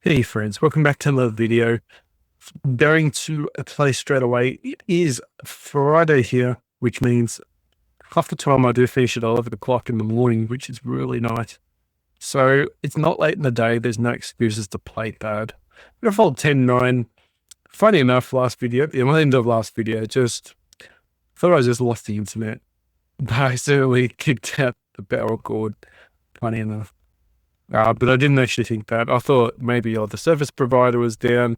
Hey friends, welcome back to another video. Going to play straight away. It is Friday here, which means half the time I do finish at 11 o'clock in the morning, which is really nice. So it's not late in the day. There's no excuses to play bad. I'm going to fold 10-9. Funny enough, last video, the end of last video, just thought I just lost the internet. But I certainly kicked out the barrel cord. Funny enough. But I didn't actually think that. I thought maybe the service provider was down.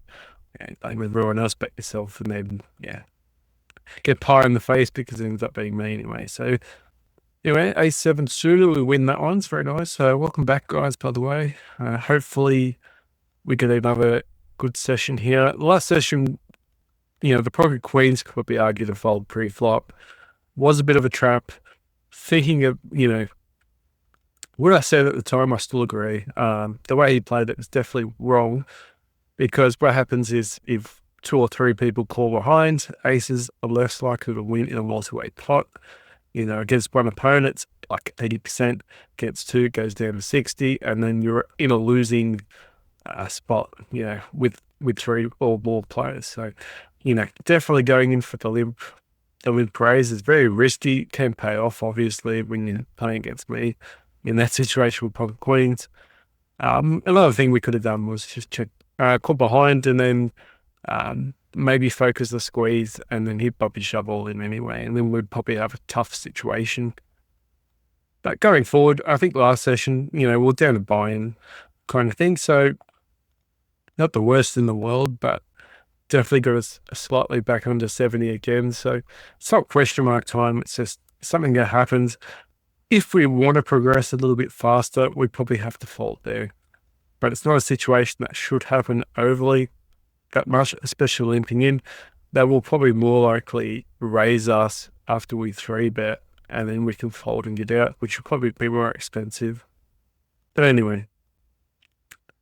Like with everyone else but yourself, and then get pie in the face because it ends up being me anyway. So anyway, A7 suited, we win that one. It's very nice. Welcome back, guys, by the way. Hopefully we get another good session here. The last session, the pocket queens could be argued to fold pre-flop. Was a bit of a trap. Thinking of, what I said at the time, I still agree. The way he played it was definitely wrong. Because what happens is if two or three people call behind, aces are less likely to win in a multi-way pot. Against one opponent, it's like 80%. Against two, it goes down to 60, and then you're in a losing spot. With three or more players. So, definitely going in for the limp. The limp raise is very risky. Can pay off obviously when you're playing against me. In that situation with pocket queens. Another thing we could have done was just check. Call behind and then maybe focus the squeeze and then he'd probably shove all in anyway, and then we'd probably have a tough situation. But going forward, I think last session, we're down to buy-in kind of thing. So not the worst in the world, but definitely got us slightly back under 70 again. So it's not question mark time. It's just something that happens. If we want to progress a little bit faster, we probably have to fold there. But it's not a situation that should happen overly that much, especially limping in. That will probably more likely raise us after we 3-bet, and then we can fold and get out, which will probably be more expensive. But anyway.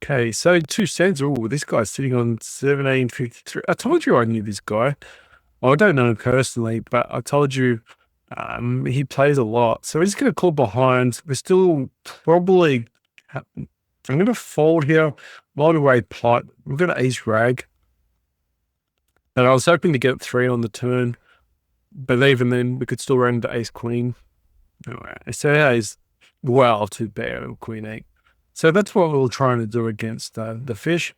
Okay, so 2 cents. Oh, this guy's sitting on 1753. I told you I knew this guy. Well, I don't know him personally, but I told you he plays a lot. So we're just going to call behind. We're still probably... I'm going to fold here, multi-way pot. We're going to ace rag. And I was hoping to get 3 on the turn, but even then we could still run into ace queen. So yeah, is well too bad, queen 8. So that's what we were trying to do against the fish,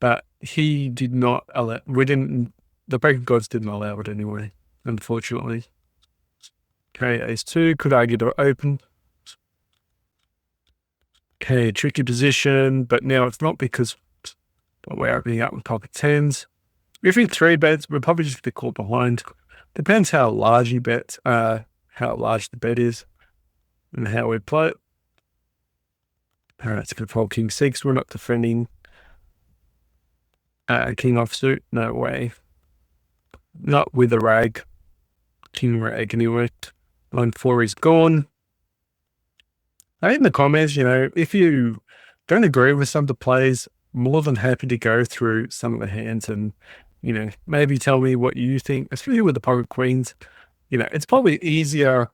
but he did not allow. The breaking gods didn't allow it anyway, unfortunately. Okay, ace 2 could argue to open. Okay, tricky position, but now it's not because we're opening up with pocket 10s. If he 3-bets, we're probably just going to call behind. Depends how large he bets, how large the bet is, and how we play it. All right, it's going to fold king 6. We're not defending king offsuit. No way. Not with a rag. King rag anyway. Line 4 is gone. In the comments, if you don't agree with some of the plays, more than happy to go through some of the hands and, maybe tell me what you think, especially with the pocket queens. It's probably easier.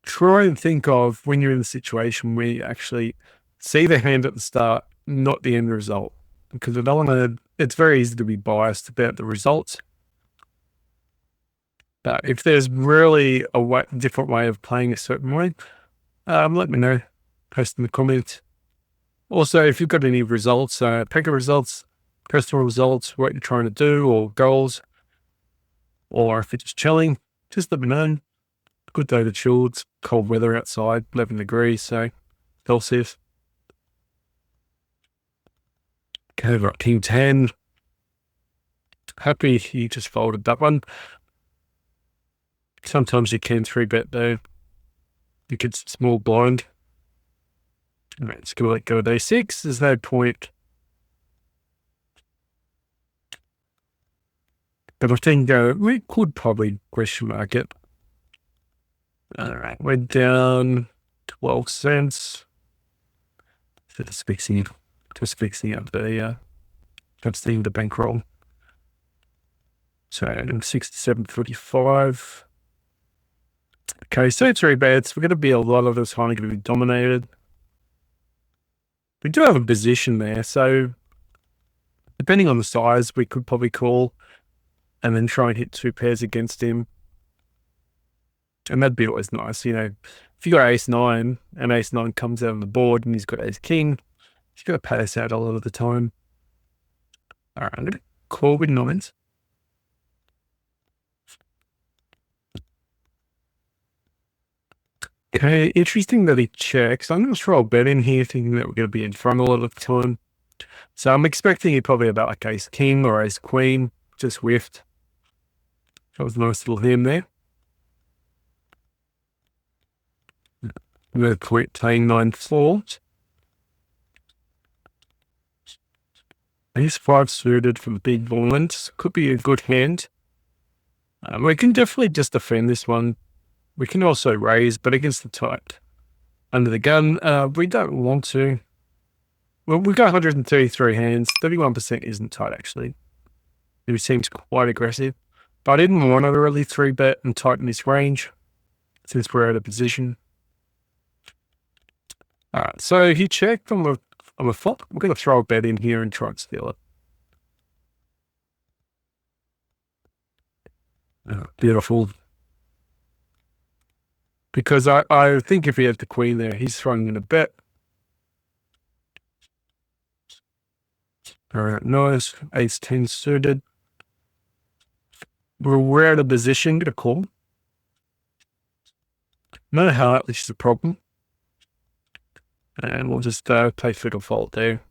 Try and think of when you're in the situation where you actually see the hand at the start, not the end result. Because it's very easy to be biased about the results. But if there's really a different way of playing a certain way, let me know. Post in the comments. Also, if you've got any results, packet results, personal results, what you're trying to do, or goals, or if it's just chilling, just let me know. Good day to chill. It's cold weather outside, 11 degrees, so Celsius. Okay, we've got king 10. Happy he just folded that one. Sometimes you can 3-bet though. You get small blind. All right, let's go with a6. There's no point. But I think we could probably question mark it. All right, we're down 12 cents. So just fixing up the the bankroll. So 67.45. Okay, so 3 bets. We're going to be a lot of the time going to be dominated. We do have a position there, so depending on the size, we could probably call and then try and hit two pairs against him. And that'd be always nice, you know. If you got ace nine and ace nine comes out on the board and he's got ace king, he's got to pay us out a lot of the time. All right, I'm going to call with nines. Okay, interesting that he checks. I'm not sure I'll bet in here thinking that we're going to be in front a lot of the time. So I'm expecting he probably about like ace king or ace queen, just whiffed. That was a nice little hand there. I'm going to quit playing 9-4. Ace 5 suited from the big blind. Could be a good hand. We can definitely just defend this one. We can also raise, but against the tight under the gun, we don't want to. Well, we've got 133 hands. 31% isn't tight, actually. It seems quite aggressive. But I didn't want to really 3-bet and tighten this range since we're out of position. All right, so he checked on the flop. We're going to throw a bet in here and try and steal it. Beautiful. Because I think if he had the queen there, he's throwing in a bet. All right, nice. Ace 10 suited. We're out of position to call. No heart, this is a problem. And we'll just play fiddle fault there.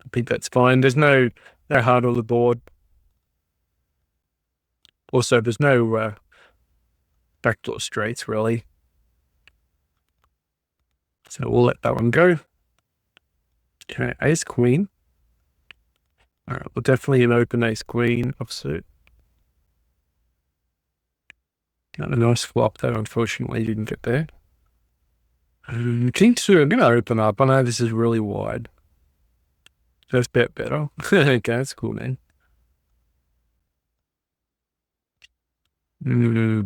I think that's fine. There's no heart on the board. Also, there's no backdoor straights, really. So we'll let that one go. Okay, ace queen. All right, we'll definitely an open ace queen offsuit. Got a nice flop that unfortunately didn't get there. King 2, I'm going to open up. I know this is really wide. First bet better. Okay, that's cool, man.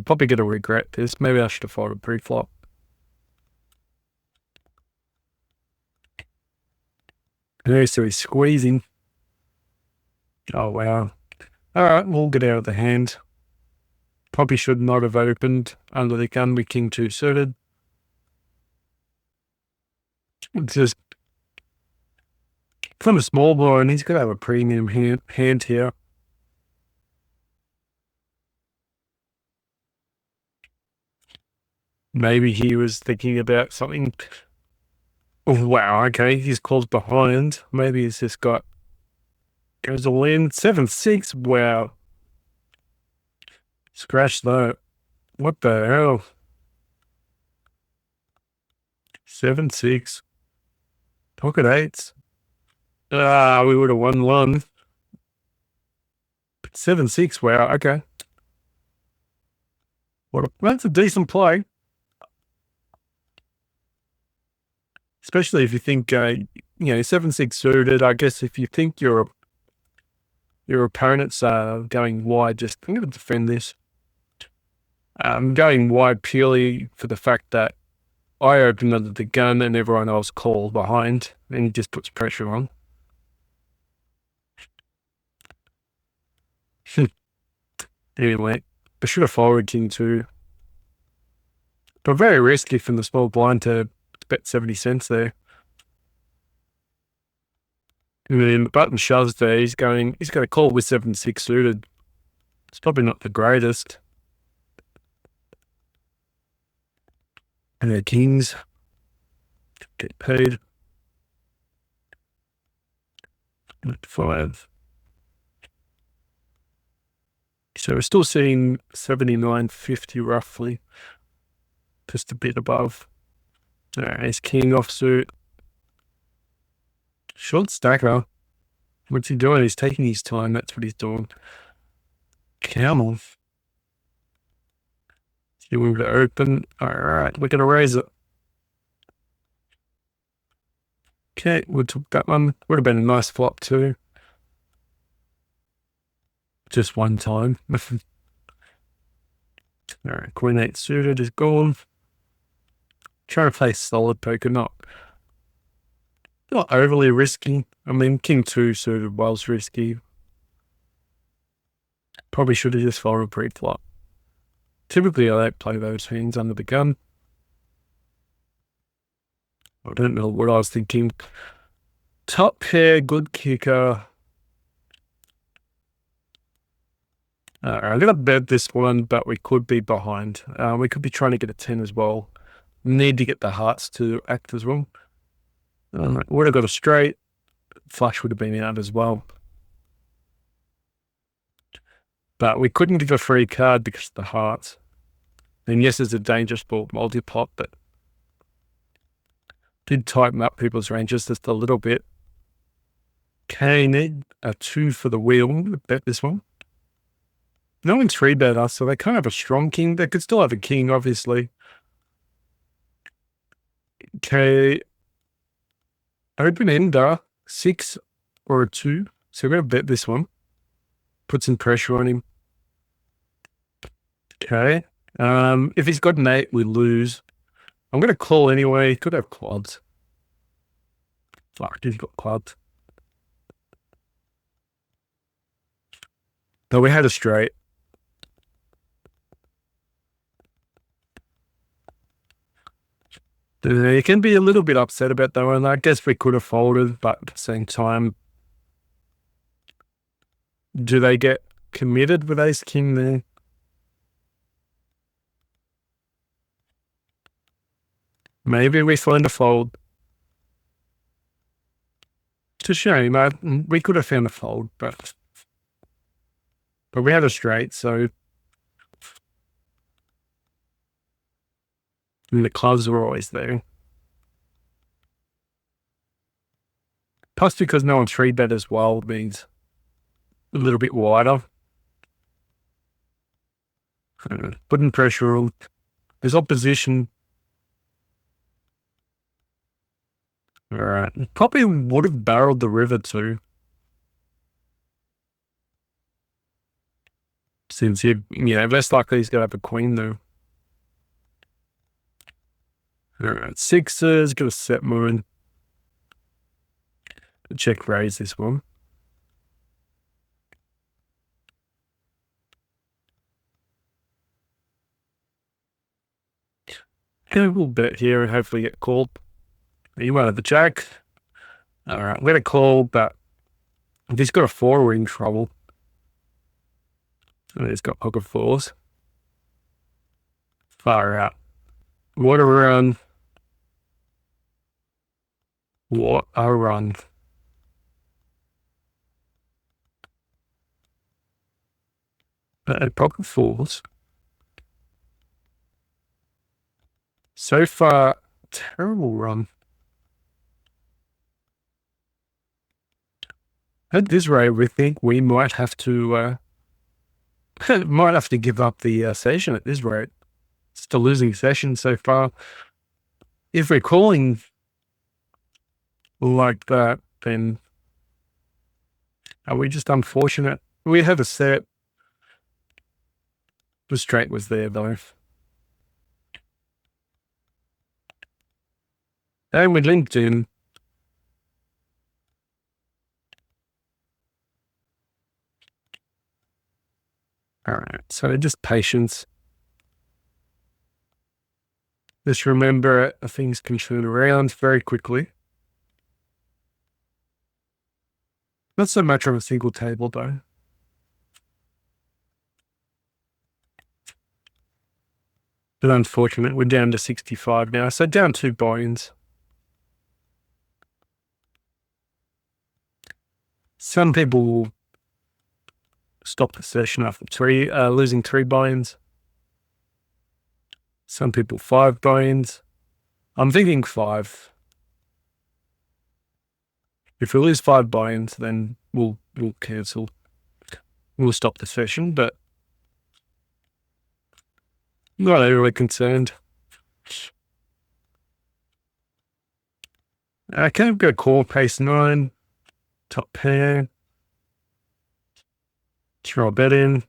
Probably going to regret this. Maybe I should have folded pre-flop. Okay, so he's squeezing. Oh, wow. All right, we'll get out of the hand. Probably should not have opened under the gun with King 2 suited. Just from a small blind, he's got to have a premium hand here. Maybe he was thinking about something. Oh, wow, okay, he's called behind. Maybe he's just got, goes all in. 7-6, wow. Scratch that. What the hell? 7-6. Pocket eights. We would have won one. 7-6, wow, okay. That's a decent play. Especially if you think, 7-6 suited. I guess if you think your opponents are going wide, just I'm going to defend this. I'm going wide purely for the fact that I opened under the gun and everyone else called behind, and he just puts pressure on. Anyway, I should have followed King 2. But very risky from the small blind to bet 70 cents there. And then the button shoves there. He's going to call with 7-6 suited. It's probably not the greatest. And their kings get paid. 5. So we're still seeing 79.50 roughly. Just a bit above. All right, ace king offsuit. Short stacker. What's he doing? He's taking his time. That's what he's doing. Come on. You move to open. All right, we're going to raise it. Okay, we took that one. Would have been a nice flop too. Just one time. All right, queen 8 suited is gone. Trying to play solid poker, not not overly risky. I mean, king two suited was risky. Probably should have just folded pre-flop. Typically, I don't play those hands under the gun. I don't know what I was thinking. Top pair, good kicker. I'm going to bet this one, but we could be behind. We could be trying to get a 10 as well. Need to get the hearts to act as well. Would have got a straight. Flush would have been out as well. But we couldn't give a free card because of the hearts. And yes, it's a dangerous ball multi-pot, but did tighten up people's ranges just a little bit. Okay, need a 2 for the wheel. I'm going to bet this one. No one's three bet us, so they can't have a strong king. They could still have a king, obviously. Okay. Open ender, 6 or a 2. So we're going to bet this one. Put some pressure on him. Okay. If he's got an 8, we lose. I'm going to call anyway. He could have clubs. Fuck, he's got clubs. But we had a straight. You can be a little bit upset about that one. I guess we could have folded, but at the same time, do they get committed with ace king there? Maybe we find a fold. It's a shame. We could have found a fold, but we had a straight, so and the clubs were always there. Plus, because no one's three bet as well, means a little bit wider. Putting pressure on. There's opposition. All right. Probably would have barreled the river too. Since less likely he's going to have a queen though. All right. Sixes, got a set moon. Check raise this one. Yeah, we'll bet here and hopefully get called. You wanted the jack. All right, I'm going to call, but if he's got a 4, we're in trouble. And he's got pocket 4s. Far out. What a run. What a run. But pocket 4s. So far, terrible run. At this rate, we think we might have to give up the session at this rate. It's a losing session so far. If we're calling like that, then are we just unfortunate? We have a set. The straight was there though. And we linked in. All right, so just patience. Just remember things can turn around very quickly. Not so much on a single table though. But unfortunate, we're down to 65 now, so down 2 buy-ins. Some people will stop the session after losing 3 buy-ins. Some people 5 buy-ins. I'm thinking 5. If we lose 5 buy-ins, then we'll cancel. We'll stop the session, but not overly concerned. Okay, we've got a call, pace 9, top pair. Throw a bet in.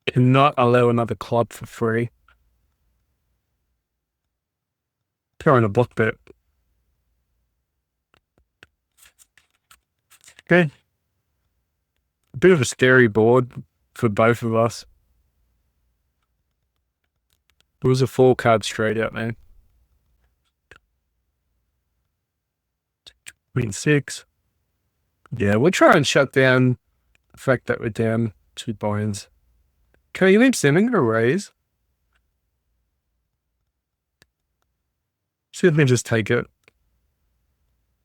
Cannot allow another club for free. Throwing a block bet. Okay. A bit of a scary board for both of us. It was a 4-card straight out, man. Queen 6. Yeah, we'll try and shut down the fact that we're down 2 binds. Can you leave sending a raise? See if they just take it.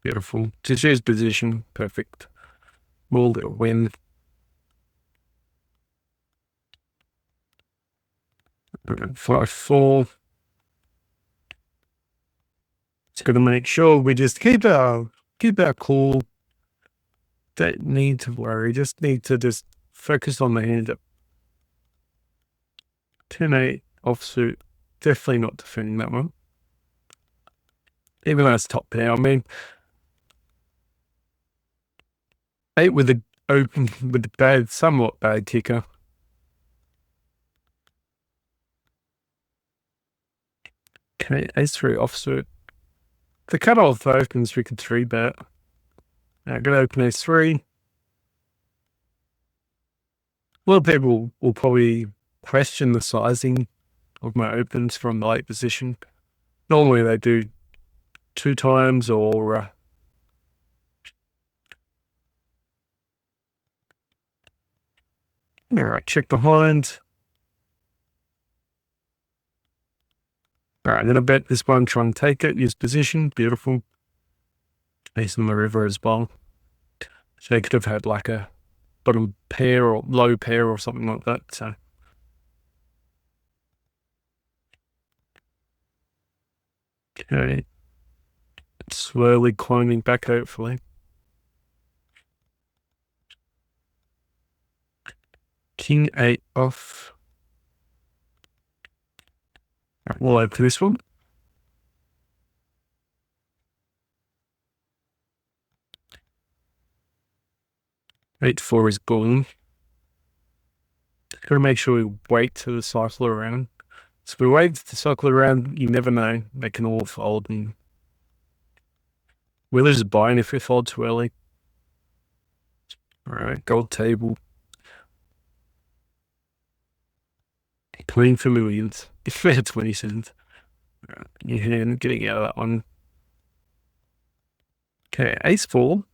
Beautiful. Tissue position. Perfect. We'll win. Five, 4. Just got to make sure we just keep our cool. Don't need to worry. Just need to just focus on the hand. 10-8 offsuit. Definitely not defending that one. Even though it's top pair. I mean, 8 with the open, with the bad, somewhat bad kicker. Okay, ace-3 offsuit. The cutoff opens, we could 3-bet. Now, gonna open ace-3. A lot of people will probably question the sizing of my opens from the late position. Normally they do 2 times or all right, check behind. All right, then I bet this one, try and take it, use position, beautiful. Ace on the river as well. So they could have had like a bottom pair or low pair or something like that, so. Okay. Slowly climbing back, hopefully. King 8 off. Right, we'll open this one. 8-4 is gone. Gotta make sure we wait to cycle around. So if we wait to cycle around, you never know. They can all fold and we'll lose a bind if we fold too early. All right, gold table. Clean for millions. If we had 20 cents. All right, yeah, getting out of that one. Okay, ace-4.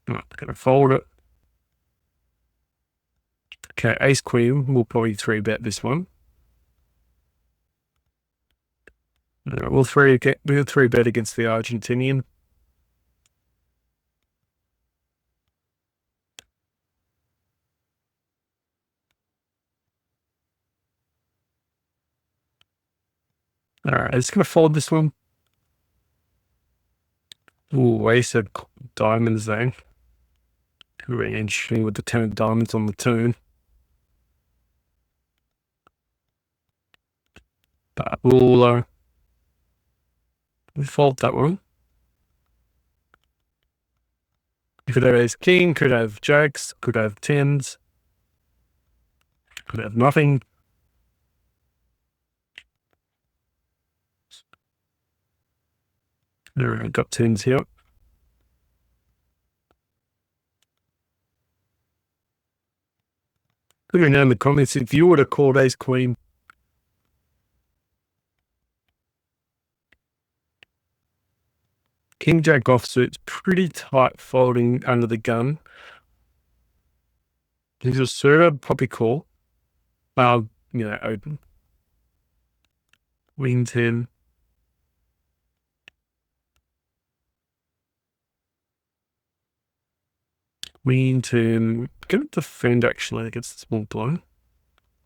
I'm gonna fold it. Okay, ace-queen. We'll probably 3-bet this one. We'll 3-bet against the Argentinian. All right, I'm just gonna fold this one. Ooh, ace of diamonds though. Really interesting with the 10 of diamonds on the turn. But we'll fold that one. Could have ace king, could have jacks, could have 10s, could have nothing. There, I got 10s here. Let me know in the comments if you would have called ace queen. King jack offsuit's pretty tight folding under the gun. He's a server, probably call. Open. Wing 10. Queen 10. Gonna defend actually against the small blind.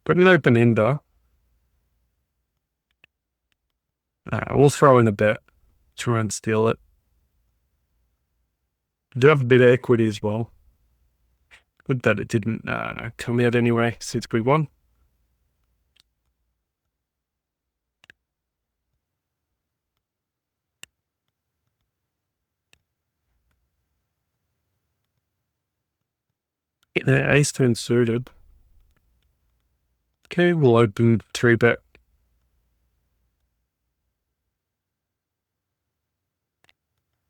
But an open ender. We'll throw in a bet. Try and steal it. Do have a bit of equity as well. Good that it didn't come out anyway since we won. Ace turn suited. Okay, we'll open 3-bet.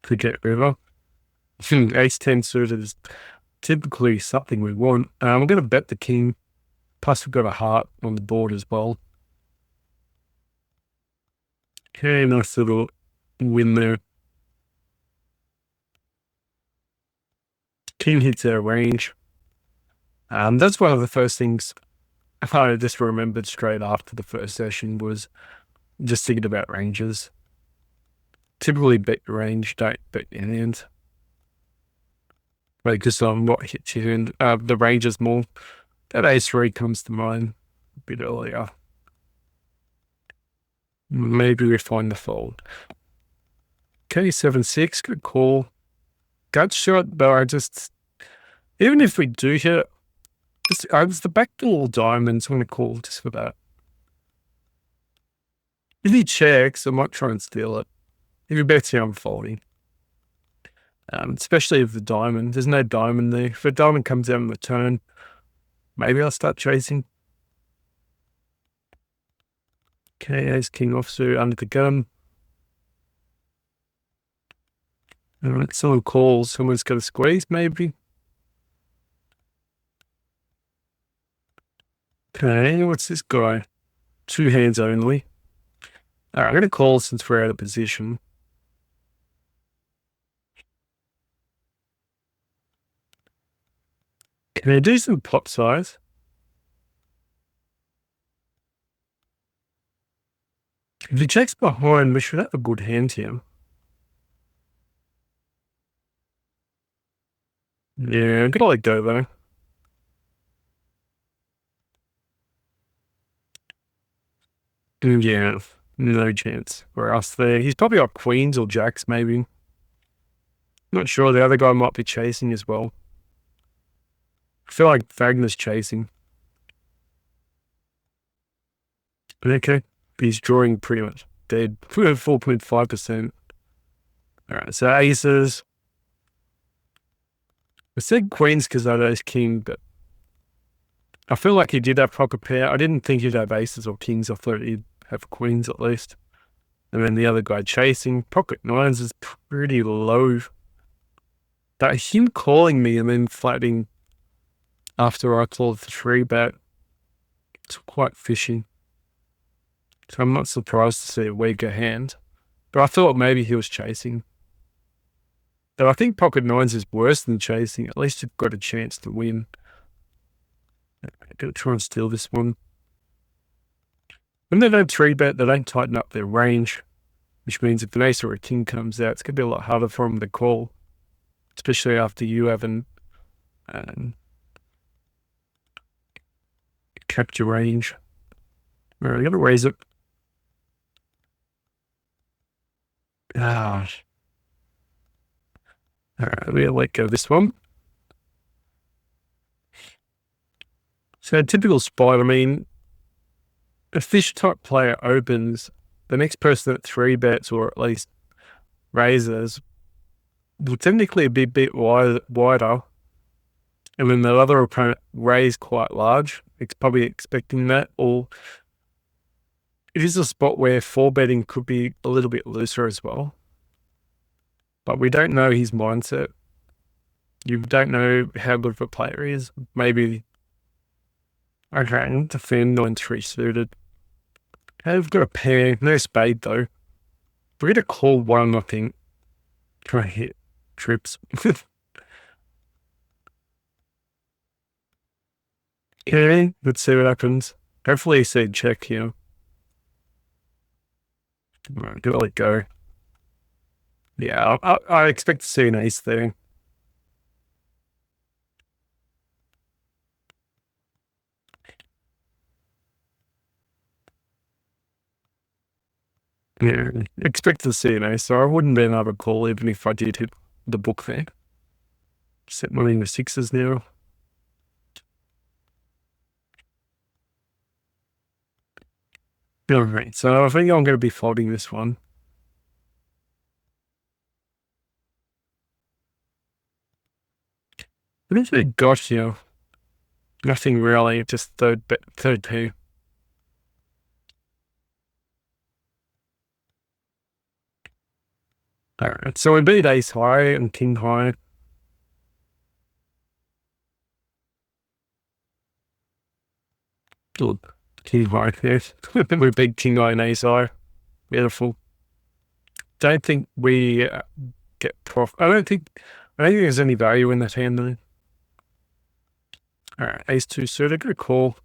to get river. Ace-10 suited is typically something we want. I'm going to bet the king, plus we've got a heart on the board as well. Okay, nice little win there. King hits our range. That's one of the first things I just remembered straight after the first session was just thinking about ranges. Typically bet your range, don't bet your hand. Because on what hits you in the ranges more. That ace-3 comes to mind a bit earlier. Maybe we find the fold. Okay, 7-6, good call. Gut shot, but I just, even if we do hit it, it's the backdoor diamonds. I'm going to call just for that. If he checks, I might try and steal it. If he bets here, I'm folding. Especially if the diamond, there's no diamond there. If a diamond comes out on the turn, maybe I'll start chasing. Okay, ace king offsuit under the gun. Alright, someone calls, someone's got a squeeze maybe. Okay, what's this guy? 2 hands only. Alright, I'm going to call since we're out of position. Can I do some pot size? If he checks behind, we should have a good hand here. Yeah, I'm gonna let go though. Yeah, no chance for us there. He's probably got queens or jacks maybe. Not sure, the other guy might be chasing as well. I feel like Wagner's chasing. But okay, he's drawing pretty much dead. 4.5%. Alright, so aces. I said queens because I know he's king, but I feel like he did have pocket pair. I didn't think he'd have aces or kings. I thought he'd have queens at least. And then the other guy chasing. Pocket nines is pretty low. But him calling me and then flatting after I called the 3-bet, it's quite fishy. So I'm not surprised to see a weaker hand. But I thought maybe he was chasing. But I think pocket nines is worse than chasing. At least you've got a chance to win. I'm going to try and steal this one. When they don't 3-bet, they don't tighten up their range, which means if an ace or a king comes out, it's going to be a lot harder for them to call, especially after you haven't kept your range. All right, I'm going to raise it. All right, we'll let go of this one. So a typical spot, I mean, a fish type player opens, the next person that 3-bets or at least raises will technically be a bit wider. And then the other opponent raised quite large. It's probably expecting that. Or it is a spot where 4-betting could be a little bit looser as well. But we don't know his mindset. You don't know how good of a player he is. Maybe, okay, defend on 3 suited. Okay, we've got a pair, no spade though. We're going to call one, I think. Try to hit trips. Okay, let's see what happens. Hopefully you see check here. Alright, gonna let it go. Yeah, I expect to see an ace there. Yeah, expect to see an ace, so I wouldn't be another call even if I did hit the book there. Set money in the 6s now. Alright, so I think I'm going to be folding this one. What is it got here? Nothing really, just third pair. All right. So we beat ace high and king high. Good. King high, yes. We beat king high and ace high. Beautiful. Don't think we get profit. I don't think there's any value in that hand though. All right. Ace two suited. Good call.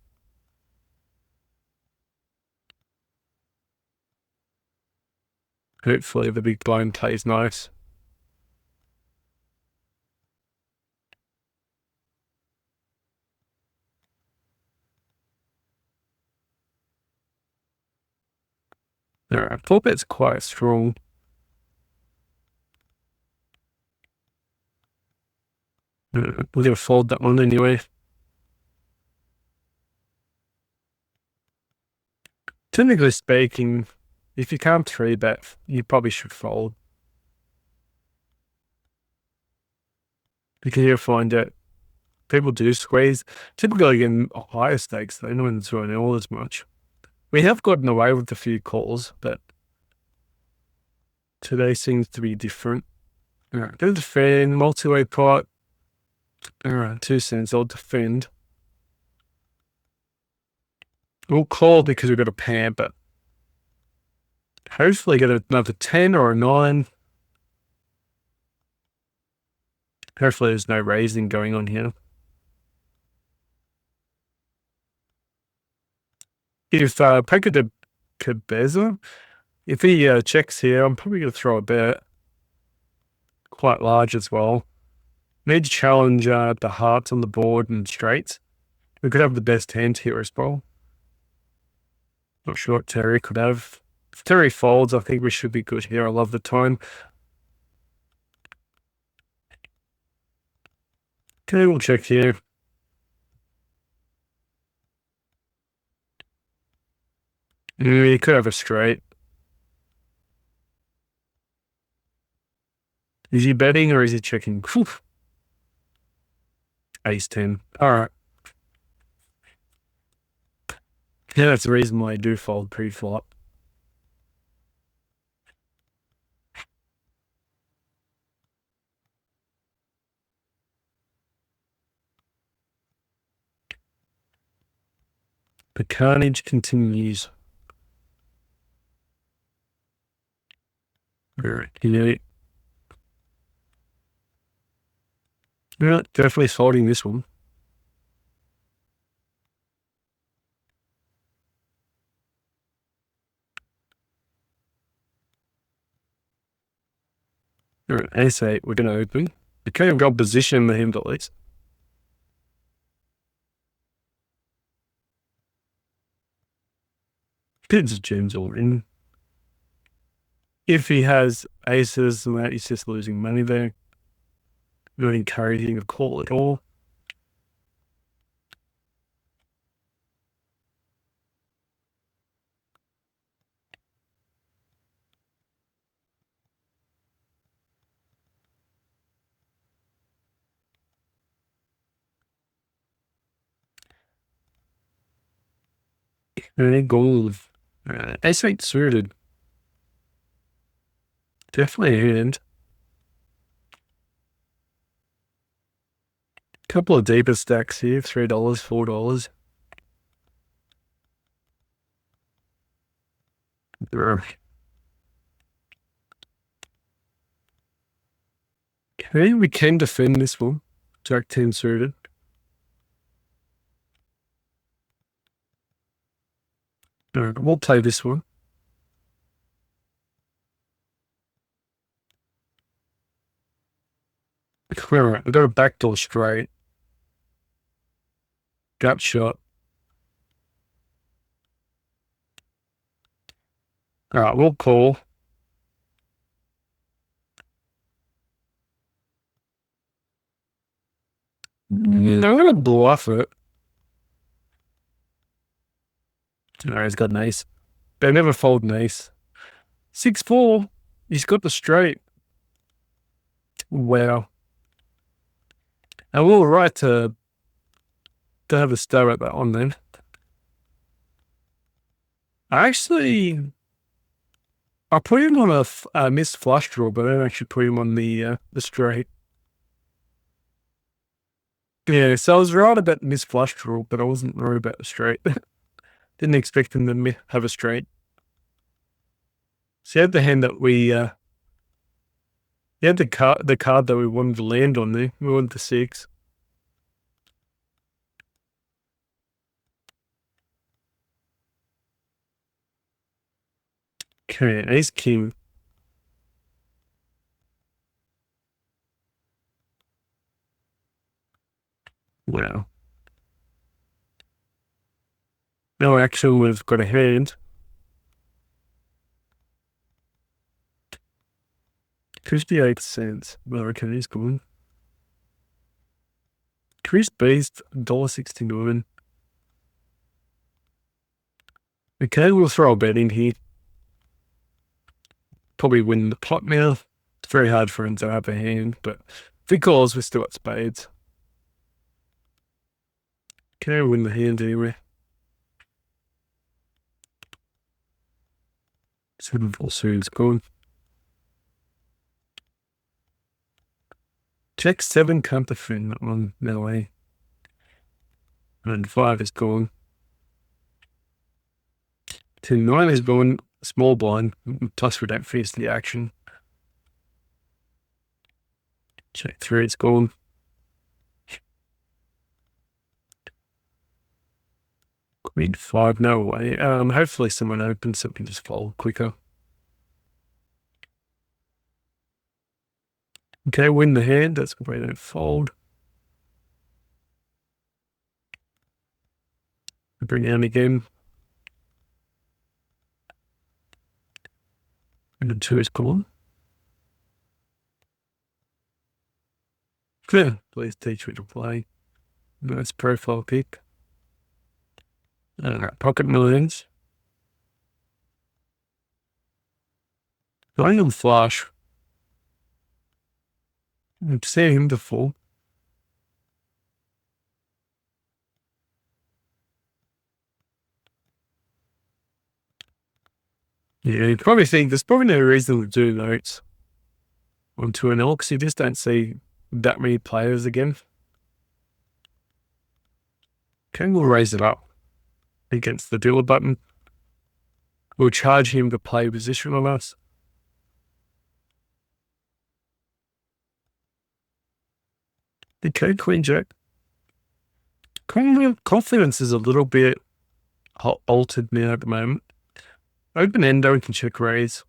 Hopefully the big blind plays nice. All right. Four bet's quite strong. We're going to fold that one anyway. Technically speaking, if you can't 3-bet, you probably should fold. Because you'll find that people do squeeze. Typically in higher stakes, they don't enjoy it all as much. We have gotten away with a few calls, but today seems to be different. All right, go defend, multi-way pot. All right, 2 cents, I'll defend. We'll call because we've got a pair, but hopefully get another 10 or a 9. Hopefully there's no raising going on here. If poker to Cabeza, if he checks here, I'm probably going to throw a bet. Quite large as well. Need to challenge the hearts on the board and straights. We could have the best hand here as well. Not sure what Terry could have. If Terry folds, I think we should be good here. I love the time. Okay, we'll check here. We could have a straight. Is he betting or is he checking? Whew. Ace 10. All right. Yeah, that's the reason why I do fold pre-flop. The carnage continues. All right, yeah, definitely folding this one. All right, ace 8, we're going to open. Okay, I've got position the hand at least. Pins gems all in. If he has aces and that, he's just losing money there. Not encouraging a call at all. And then gold. Ace 8 suited. Definitely a hand. Couple of deeper stacks here, $3, $4. Okay, we can defend this one. Jack 10 suited. All right, we'll play this one. All right, we've got a backdoor straight. Gap shot. All right, we'll call. I'm going to bluff it. All right, he's got an ace. They never fold an ace. 6-4. He's got the straight. Wow. And we were right to have a stab at that one then. I I put him on a missed flush draw, but I don't actually put him on the straight. Yeah, so I was right about the missed flush draw, but I wasn't right about the straight. Didn't expect him to have a straight. So he had the hand that he had the card that we wanted to land on there. We wanted the 6. Okay, ace king. Wow. No, actually, we've got a hand. 58 cents. Well, okay, he's good. Chris Beast, $1.69. Okay, we'll throw a bet in here. Probably win the pot now. It's very hard for him to have a hand, but if he calls, we still got spades. Okay, win the hand anyway. 7-4 suit's gone. Check 7 counterfeit, that one, no way. And 5 is gone. 10-9 is going, small blind, plus we don't face the action. Check 3 is gone. Queen 5, no way. Hopefully someone opens so we can just fold quicker. Okay, win the hand, that's why we don't fold. Bring down again. And the 2 is gone. Yeah, please teach me to play. Nice profile pick. Pocket millions. Going on flush. I'm seeing him to fall. Yeah, you probably think there's probably no reason to do notes on 2NL because you just don't see that many players again. Okay, we'll raise it up against the dealer button. We'll charge him to play position on us. Okay, Queen Jack. Confidence is a little bit altered now at the moment. Open endo, we can check raise.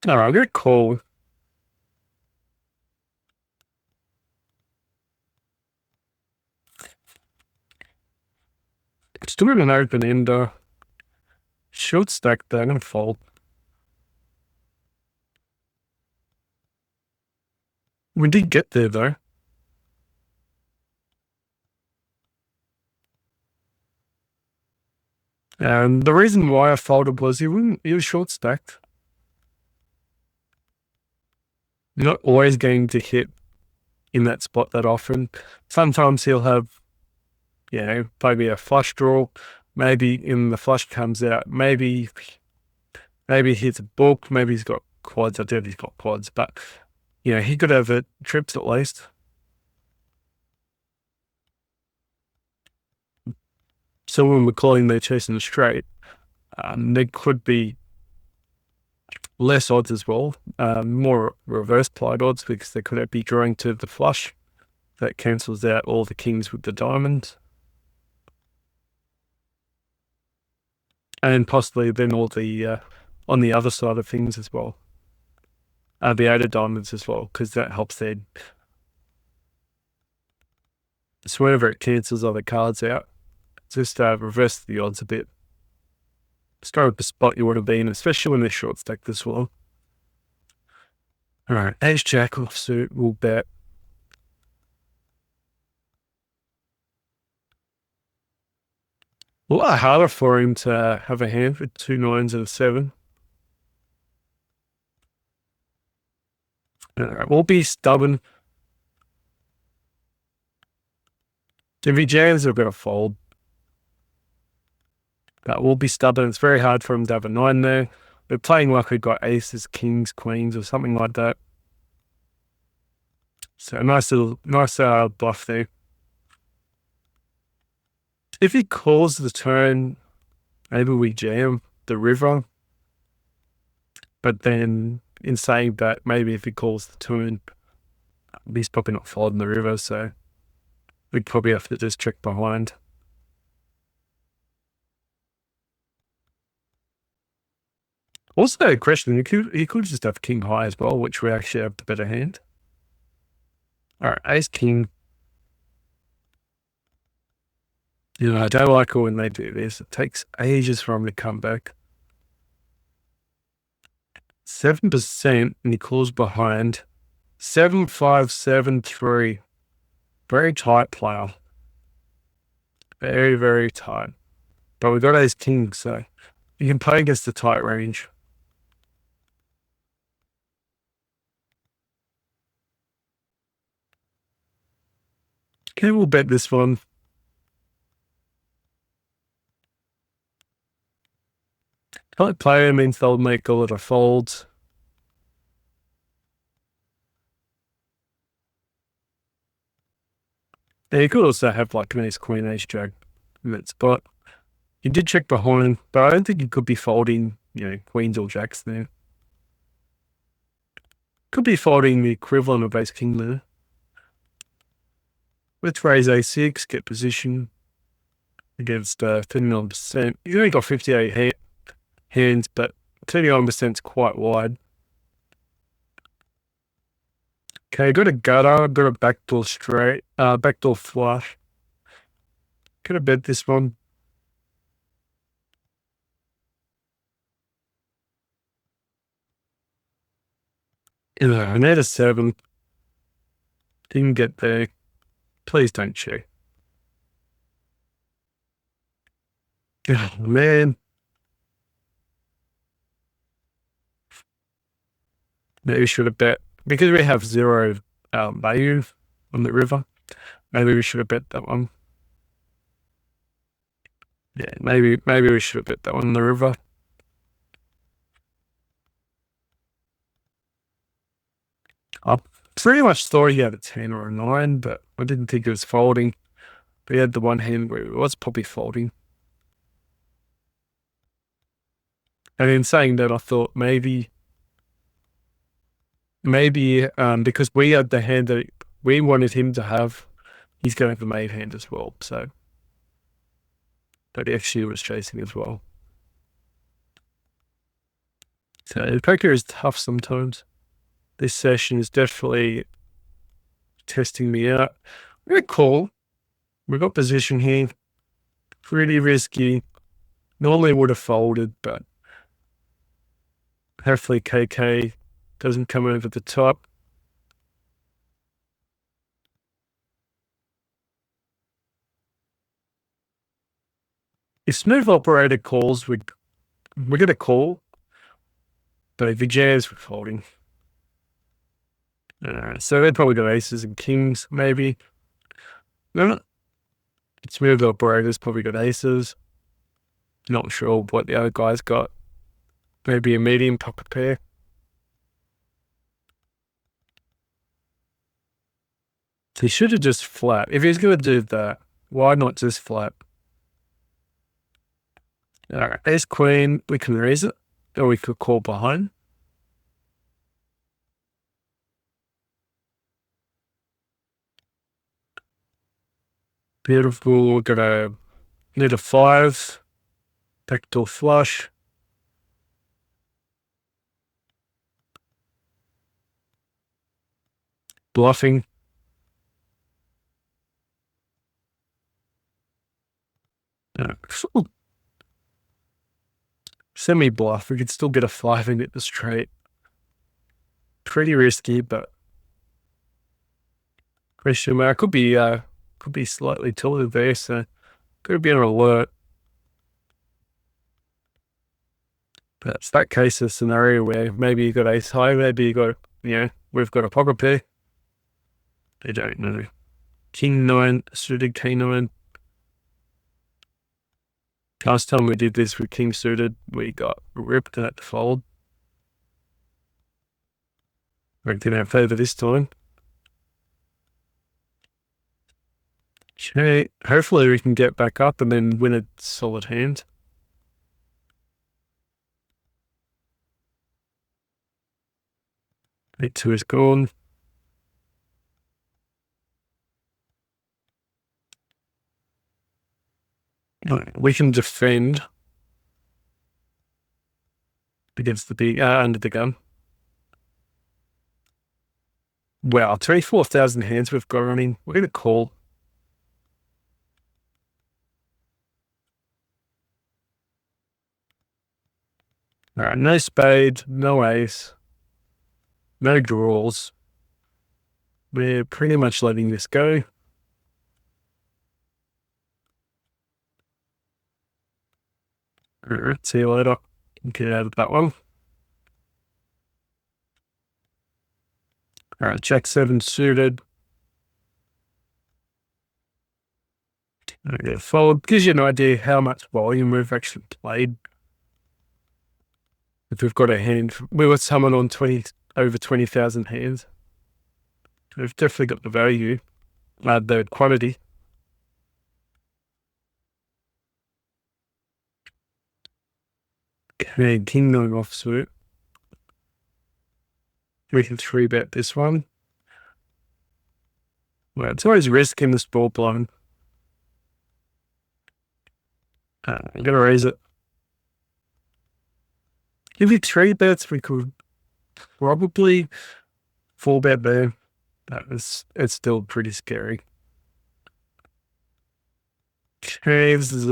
All right, I'm going to call. Still got an open ender. Short stack there, I'm going to fold. We did get there though. And the reason why I folded was he was short stacked. You're not always going to hit in that spot that often. Sometimes he'll have, you know, maybe a flush draw, maybe in the flush comes out, maybe he hits a book, maybe he's got quads. I doubt he's got quads, but you know, he could have trips at least. So when we're calling they're chasing the straight, there could be less odds as well, more reverse plied odds because they could be drawing to the flush. That cancels out all the kings with the diamonds. And possibly then all the, on the other side of things as well, the 8 of diamonds as well, because that helps then. So whenever it cancels other cards out, just reverse the odds a bit. Start with the spot you would have been, especially when they're short stacked this well. All right, ace jack offsuit, we'll bet. A lot harder for him to have a hand with 2 9s and a 7. All right, we'll be stubborn. If he jams, we're going to fold. But we'll be stubborn. It's very hard for him to have a 9 there. We're playing like we've got aces, kings, queens, or something like that. So a nice bluff there. If he calls the turn, maybe we jam the river. But then in saying that, maybe if he calls the turn, he's probably not folding the river, so we'd probably have to just check behind. Also, a question, he could just have king high as well, which we actually have the better hand. All right, ace king. You know, I don't like it when they do this. It takes ages for him to come back. 7%, and he calls behind. 7-5-7-3. Very tight player. Very, very tight. But we got ace king, so you can play against the tight range. Okay, we'll bet this one. Tight player means they'll make a lot of folds. Now, you could also have like an ace queen, ace jack in that spot. You did check behind, but I don't think you could be folding, queens or jacks there. Could be folding the equivalent of ace king there. Let's raise a6, get position against 39%. You've only got 58 hands, but 39% is quite wide. Okay, got a gutter, got a backdoor straight, backdoor flush. Could have bet this one. I need a 7. Didn't get there. Please don't check. Oh, man. Maybe we should have bet. Because we have 0 value on the river, maybe we should have bet that one. Yeah, maybe we should have bet that one on the river. I pretty much thought he had a 10 or a 9, but I didn't think it was folding. But he had the one hand where it was probably folding. And in saying that, I thought maybe because we had the hand that we wanted him to have, he's going to have the made hand as well. So that actually was chasing as well. So poker is tough sometimes. This session is definitely testing me out. We're going to call. We've got position here. Pretty risky. Normally would have folded, but hopefully KK doesn't come over the top. If smooth operator calls, we're going to call. But if he jams, we're folding. So they'd probably got aces and kings, maybe. No, smooth operators probably got aces. Not sure what the other guys got. Maybe a medium pocket pair. He should have just flat. If he's going to do that, why not just flat? All right, ace queen, we can raise it, or we could call behind. Beautiful. We're gonna need a 5. Backdoor flush. Bluffing. Semi-bluff. We could still get a 5 and hit the straight. Pretty risky, but question mark. Could be slightly tilted there, so could be an alert. But it's that case of scenario where maybe you got ace high, maybe you got, we've got a pocket pair. They don't know. King 9, suited King 9. Last time we did this with king suited, we got ripped at the fold. Worked in our favor this time. Okay, hopefully we can get back up and then win a solid hand. Eight-two is gone. We can defend against the big under the gun. Wow, 24,000 hands we've got running. We're gonna call. All right, no spade, no ace, no draws. We're pretty much letting this go. All right, see you later. Get out of that one. All right, jack seven suited. Okay, fold. Gives you an idea how much volume we've actually played. If we've got a hand, we were someone on over 20,000 hands. We've definitely got the value, the quantity. Okay, king nine offsuit. We can 3-bet this one. Well, it's always risk in the small blind. I'm gonna raise it. If we 3-bets, we could probably 4-bet there. It's still pretty scary. Okay, this is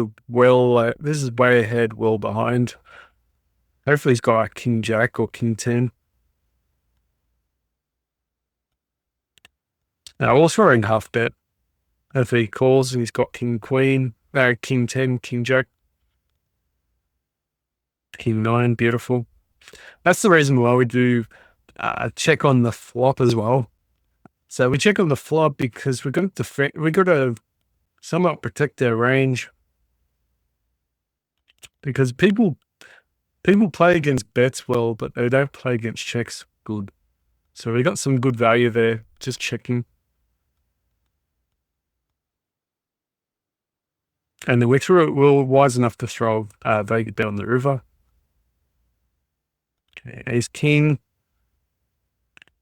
this is way ahead, well behind. Hopefully he's got a king jack or king 10. Now we're throwing half bet. If he calls and he's got king queen, king 10, king jack, king 9, beautiful. That's the reason why we do check on the flop as well. So we check on the flop because we're going to defend. We got to somewhat protect their range because people play against bets well, but they don't play against checks good. So we got some good value there. Just checking. And then we're wise enough to throw Vega down the river. Okay, ace king.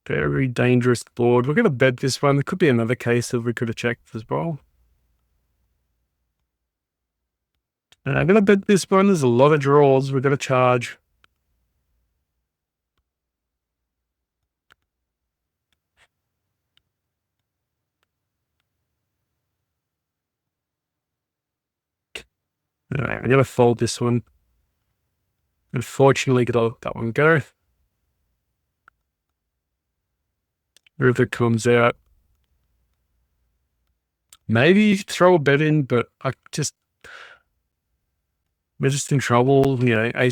Very dangerous board. We're going to bet this one. There could be another case that we could have checked as well. And I'm going to bet this one. There's a lot of draws. We're going to charge. All right, I'm going to fold this one. Unfortunately, get that one go. River comes out. Maybe throw a bet in, but we're just in trouble. You know, I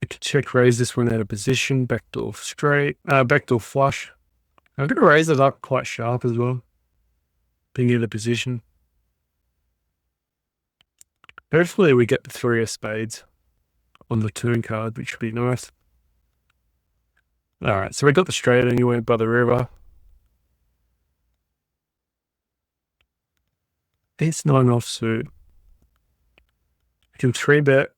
could check raise this one out of position, backdoor straight, backdoor flush. I'm going to raise it up quite sharp as well, being in the position. Hopefully we get the 3 of spades on the turn card, which would be nice. All right, so we got the straight anyway by the river. Ace 9 offsuit. We can 3-bet,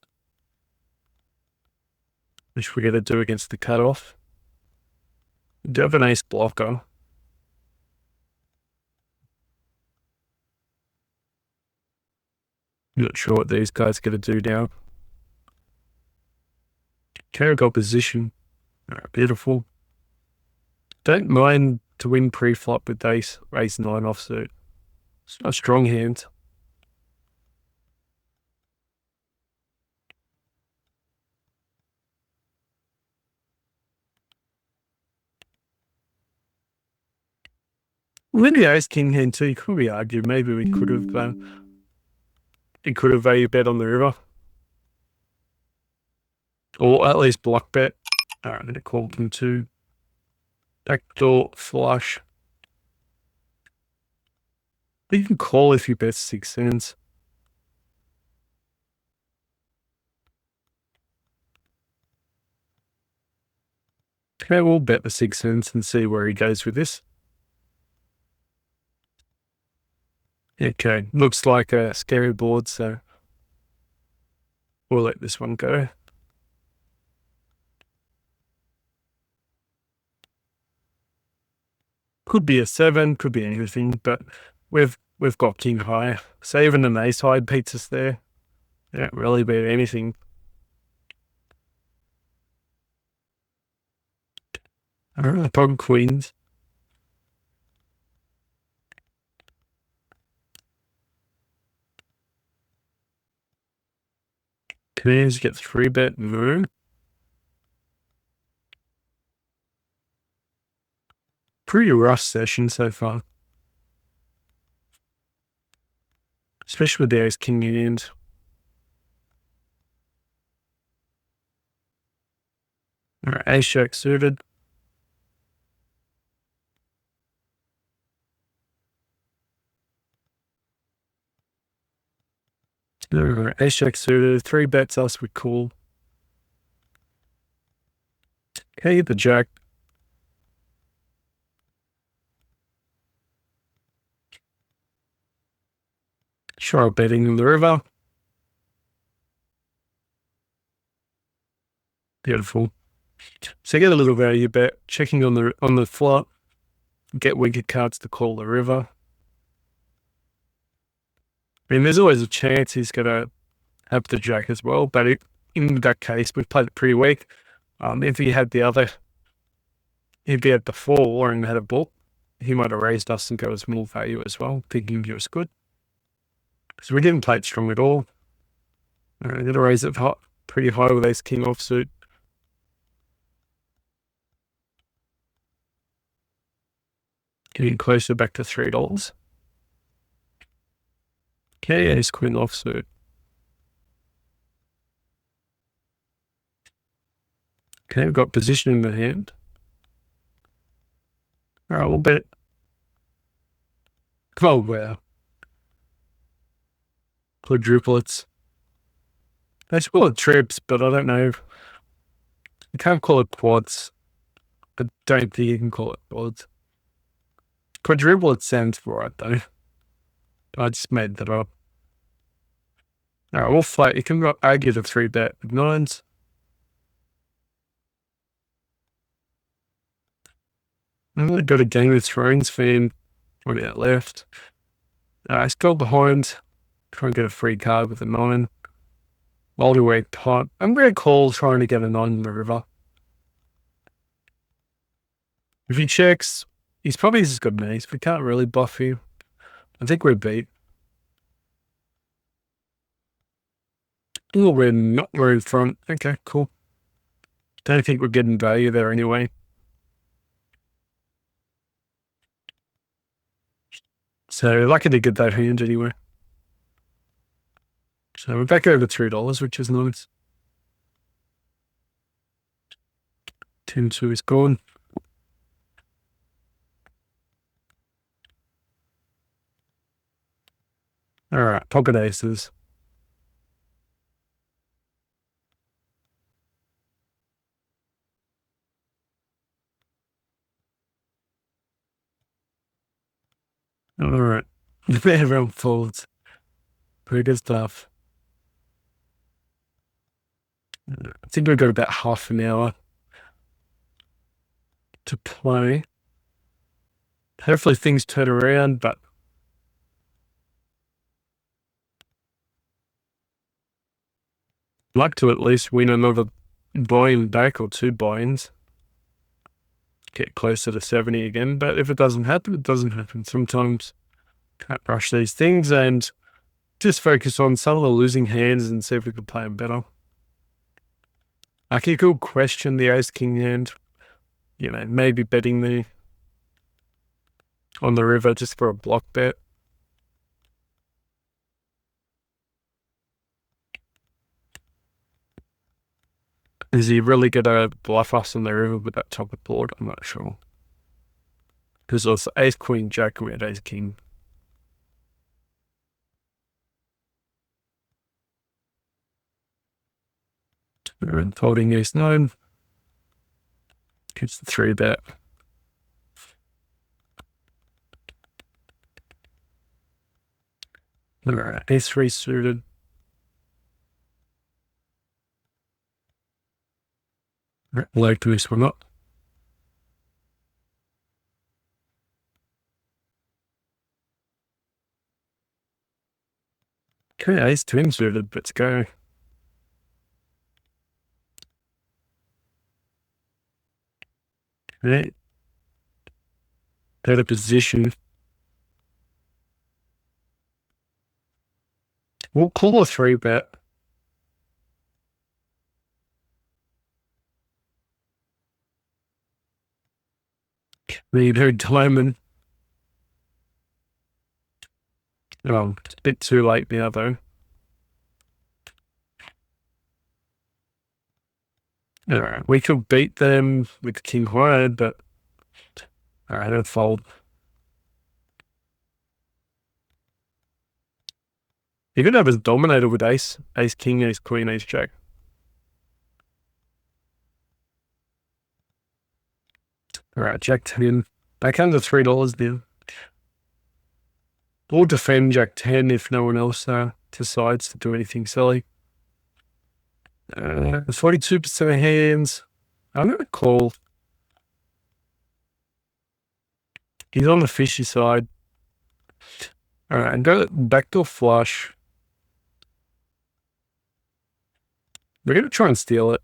which we're going to do against the cutoff. We do have an ace blocker. Not sure what these guys are going to do now. Okay, got position. All right, beautiful. Don't mind to win pre-flop with ace 9 offsuit. It's a strong hand. With the ace king hand too, you could be argued maybe we could have value bet on the river. Or at least block bet. All right, I'm going to call them to backdoor flush. You can call if you bet 6 cents. Okay, we'll bet the 6 cents and see where he goes with this. Okay, looks like a scary board, so we'll let this one go. Could be a 7, could be anything, but we've got king high. So even an ace high beats us there. They don't really beat anything. All right, upon queens. Kings get 3-bet. No. Pretty rough session so far. Especially with the ace king hand. All right, ace jack suited. All right, ace jack suited. 3 bets us, we call. Okay, the jack. Sure, betting in the river. Beautiful. So get a little value bet, checking on the flop. Get weaker cards to call the river. I mean, there's always a chance he's going to have the jack as well, but in that case, we've played it pretty weak. If he had the 4 and had a book, he might have raised us and got us more value as well, thinking he was good. So we didn't play it strong at all. I'm going to raise it pretty high with ace king offsuit. Getting closer back to $3. Okay, ace queen offsuit. Okay, we've got position in the hand. All right, we'll bet it. Oh, wow. Quadruplets. They should call it trips, but I don't know. You can't call it quads. I don't think you can call it quads. Quadruplets sounds right, though. I just made that up. All right, we'll fight. You can argue the 3-bet with 9s. I'm going to go to Game of Thrones fan. One out left. Let's go behind. Try and get a free card with a 9. Multi-way pot. I'm going to call trying to get a 9 in the river. If he checks, he's probably as good as me. We can't really buff him. I think we're beat. Oh, we're not. We're in front. Okay, cool. Don't think we're getting value there anyway. So lucky to get that hand anyway. So we're back over $3, which is nice. 10-2 is gone. All right, pocket aces. All right. Everyone folds. Pretty good stuff. I think we've got about half an hour to play. Hopefully things turn around, but I'd like to at least win another buy-in back or 2 buy-ins. Get closer to 70 again, but if it doesn't happen, it doesn't happen. Sometimes can't rush these things and just focus on some of the losing hands and see if we can play them better. I think you could question the ace king hand, you know, maybe betting on the river just for a block bet. Is he really going to bluff us on the river with that top of board? I'm not sure. Because also ace queen jack, we had ace king. And folding ace nine. Gives the 3-bet. Alright, ace 3 suited. Like this one up. Okay, ace 10 suited. Let's go. Okay. Out of position. We'll call a 3-bet. Need her diamond. Oh, it's a bit too late now, though. Alright, we could beat them with king high, but alright, I'll fold. He could have his dominator with ace, ace king, ace queen, ace jack. Alright, jack 10. Back under $3 then. Or defend jack 10 if no one else decides to do anything silly. 42% of hands. I'm going to call. He's on the fishy side. Alright, and go backdoor flush. We're going to try and steal it.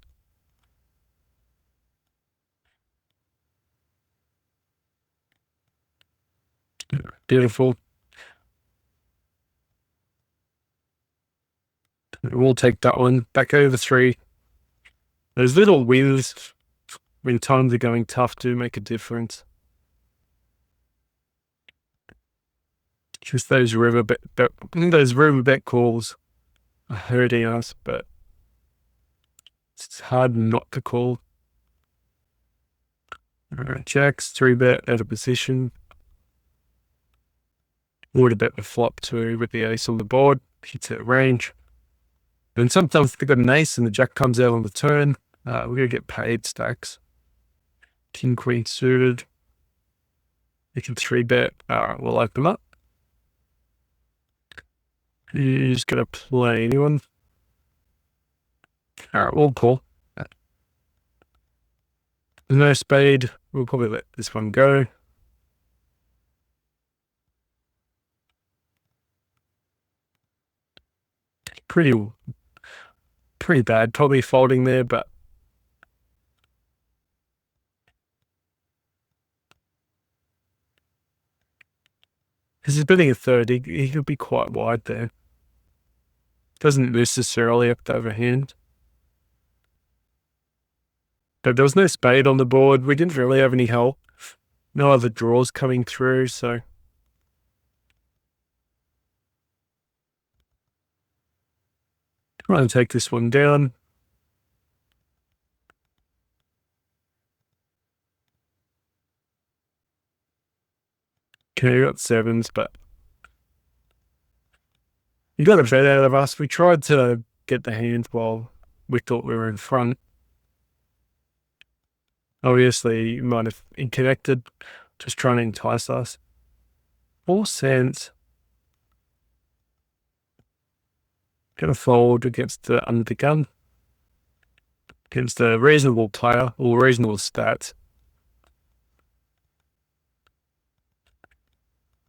Beautiful. We'll take that one. Back over 3. Those little wins when times are going tough do make a difference. Just those riverbed calls are hurting us, but it's hard not to call. Alright, jacks, 3-bet out of position. Would have bet the flop too with the ace on the board. Hits at range. And sometimes they've got an ace and the jack comes out on the turn. We're going to get paid stacks. King, queen suited. You can 3-bet. Alright, we'll open up. You're just going to play anyone. Alright, we'll call. No spade. We'll probably let this one go. Pretty bad. Probably folding there, but because he's betting a third, he could be quite wide there. Doesn't necessarily have to overhand. But there was no spade on the board. We didn't really have any help. No other draws coming through, so. Try and take this one down. Okay, we got 7s, but you got a bet out of us. We tried to get the hand while we thought we were in front. Obviously, you might have connected, just trying to entice us. 4 cents. Gonna fold against the under the gun. Against a reasonable player or reasonable stats.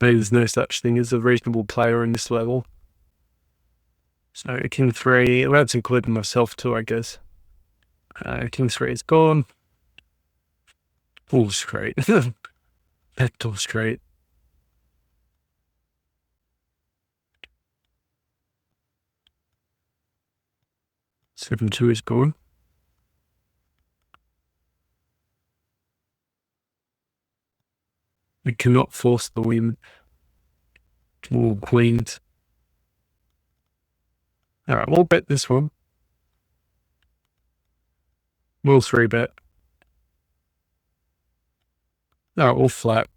Maybe there's no such thing as a reasonable player in this level. So king 3, well, that's including myself too, I guess. King 3 is gone. Full straight. Backdoor straight. Seven 2 is gone. We cannot force the win. All queens. Alright, we'll bet this one. We'll 3-bet. Alright, we'll flat.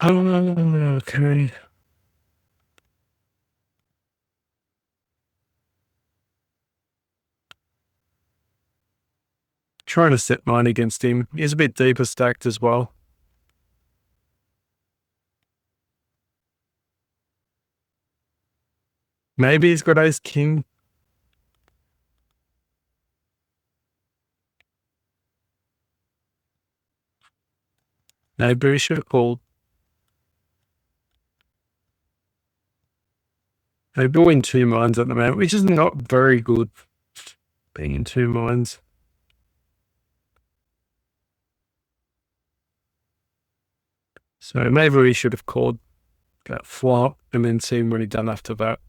Okay. trying to set mine against him. He's a bit deeper stacked as well. Maybe he's got ace king. Maybe he should have called. Maybe we're in 2 minds at the moment, which is not very good, being in 2 minds. So maybe we should have called that flop and then seen what he'd done after that.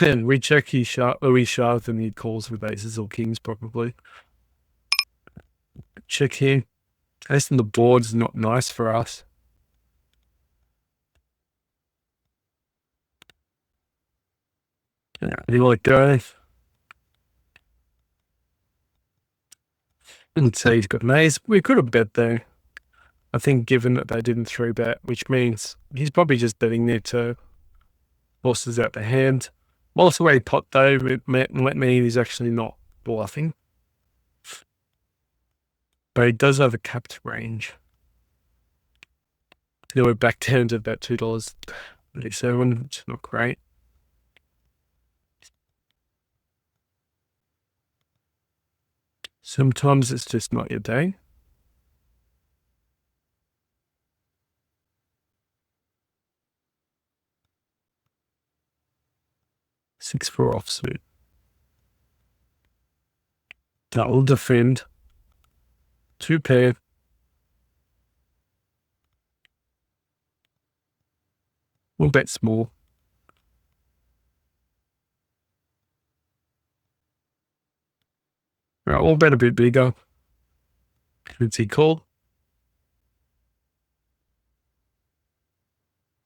And we check his sharp, or he sharp, and he calls with aces or kings probably. Check here. Ace on the board's not nice for us. Yeah, you like going? And say he's got an ace. We could have bet there. I think given that they didn't 3-bet, which means he's probably just betting there to forces out the hand. Multi-way pot though, it might mean he's actually not bluffing. But he does have a capped range. So we're back down to about $2.37, which is not great. Sometimes it's just not your day. Six four offsuit. That will defend. 2 pair. We'll bet small. All right, we'll bet a bit bigger. Let's see, call.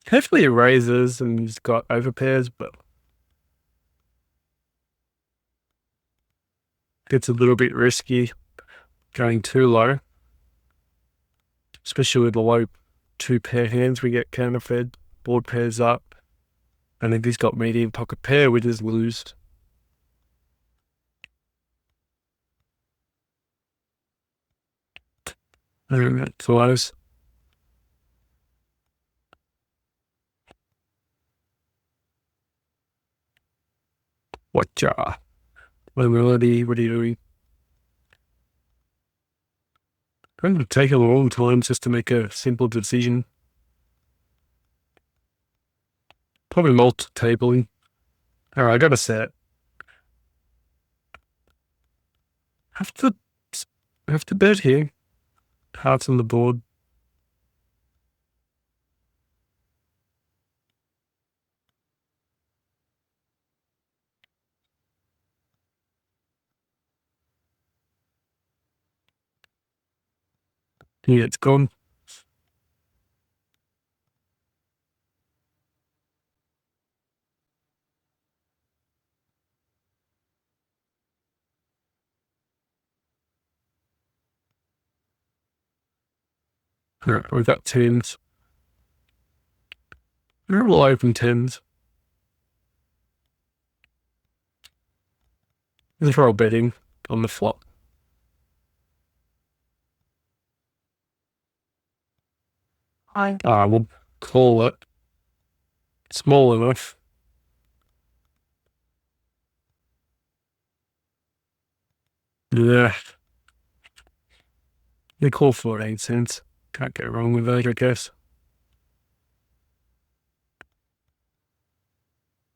Hopefully it raises and he's got overpairs, but gets a little bit risky going too low. Especially with the low 2 pair hands, we get counterfed, board pairs up. And if he's got medium pocket pair, we just lose. Close. What are you doing? Going to take a long time just to make a simple decision. Probably multi-tabling. All right, I got a set. Have to bet here. Hearts on the board. Yeah, it's gone. All right, we've got tens. We're all open tens. This is all betting on the flop. We'll call it. Small enough. Yeah. They call for 8 cents. Can't go wrong with that, I guess.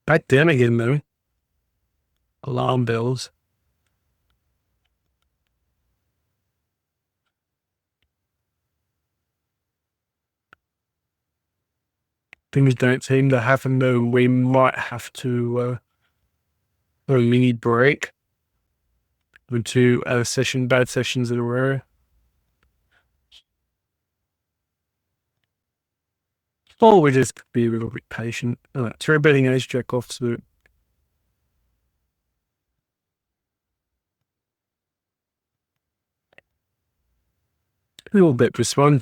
Back down again, though. Alarm bells. Things don't seem to happen, though. We might have to a mini break with 2 bad sessions in a row. Or we just be a little bit patient. 3-betting ace jack offsuit. We'll bet this one.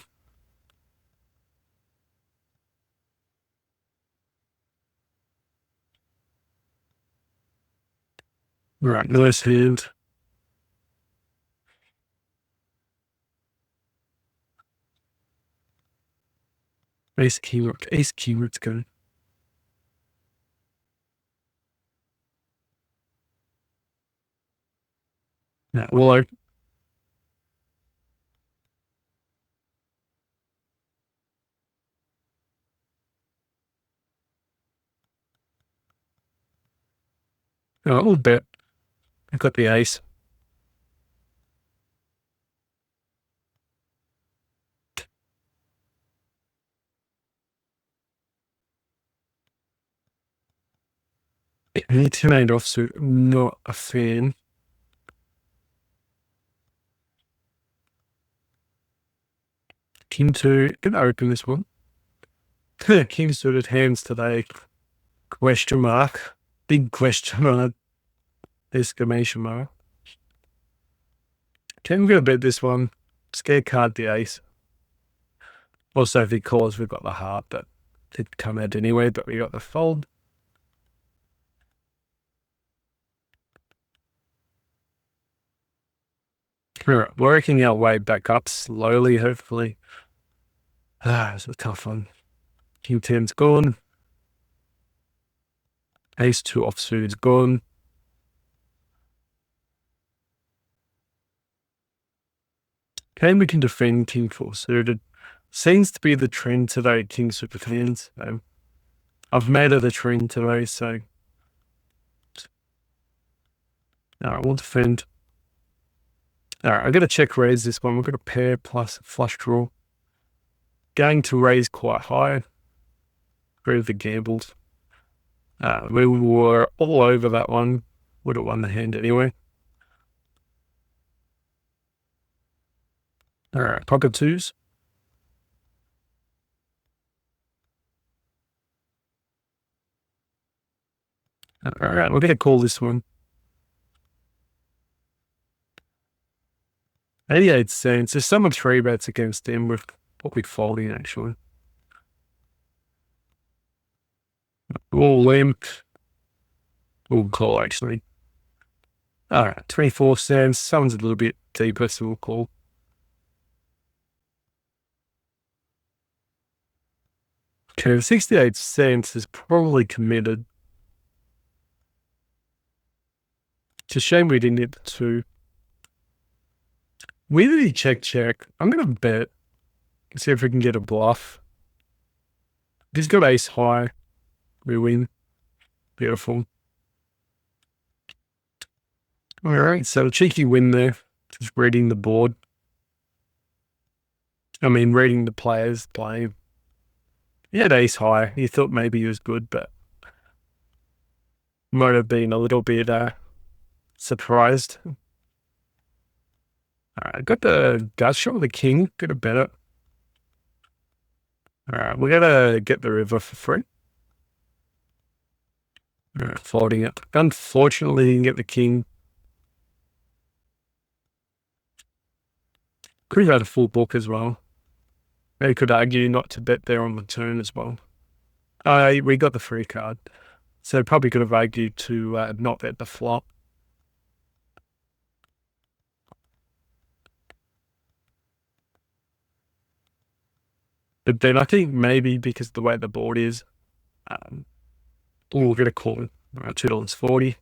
Right, nice hand. Ace king rook. Ace king rook's good. Now, Willow. Oh, a little bit. I got the ace. Any 10-8 offsuit, not a fan. King 2, gonna open this one. King suited hands today. Question mark. Big question mark. Exclamation mark. Okay, we're gonna bet this one. Scare card the ace. Also, because we've got the heart that did come out anyway, but we got the fold. We're working our way back up slowly, hopefully. It's a tough one. King 10's gone. Ace 2 offsuit is gone. Okay, we can defend King 4 suited. Seems to be the trend today, King super fans. I've made it a trend today, so. Alright, we'll defend. Alright, I'm going to check raise this one. We've got a pair plus a flush draw. Going to raise quite high. Agree with the gambles. We were all over that one. Would have won the hand anyway. Alright, pocket twos. Alright, we're going to call this one. 88 cents. There's some of 3 bets against him with probably folding actually. We'll limp. We'll call actually. Alright, 24 cents. Someone's a little bit deeper, so we'll call. Okay, 68 cents is probably committed. It's a shame we didn't hit the 2. We really check. I'm going to bet. See if we can get a bluff. If he's got ace high, we win. Beautiful. All right, so a cheeky win there. Just reading the board. I mean, reading the players play. He had ace high. He thought maybe he was good, but might have been a little bit surprised. All right, got the gut shot of the king. Got to bet it. All right, we got to get the river for free. All right, folding it. Unfortunately, didn't get the king. Could have had a full book as well. They could argue not to bet there on the turn as well. We got the free card. So probably could have argued to not bet the flop. But then I think maybe because of the way the board is, we'll get a call around $2.40.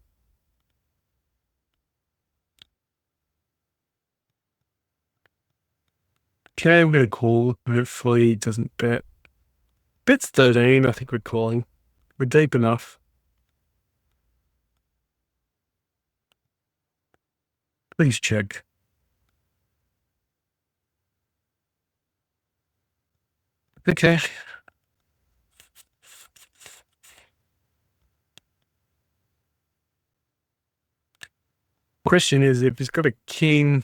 Okay, we're going to call. Hopefully he doesn't bet. Bet's 13, I think we're calling. We're deep enough. Please check. Okay. Question is if he's got a king.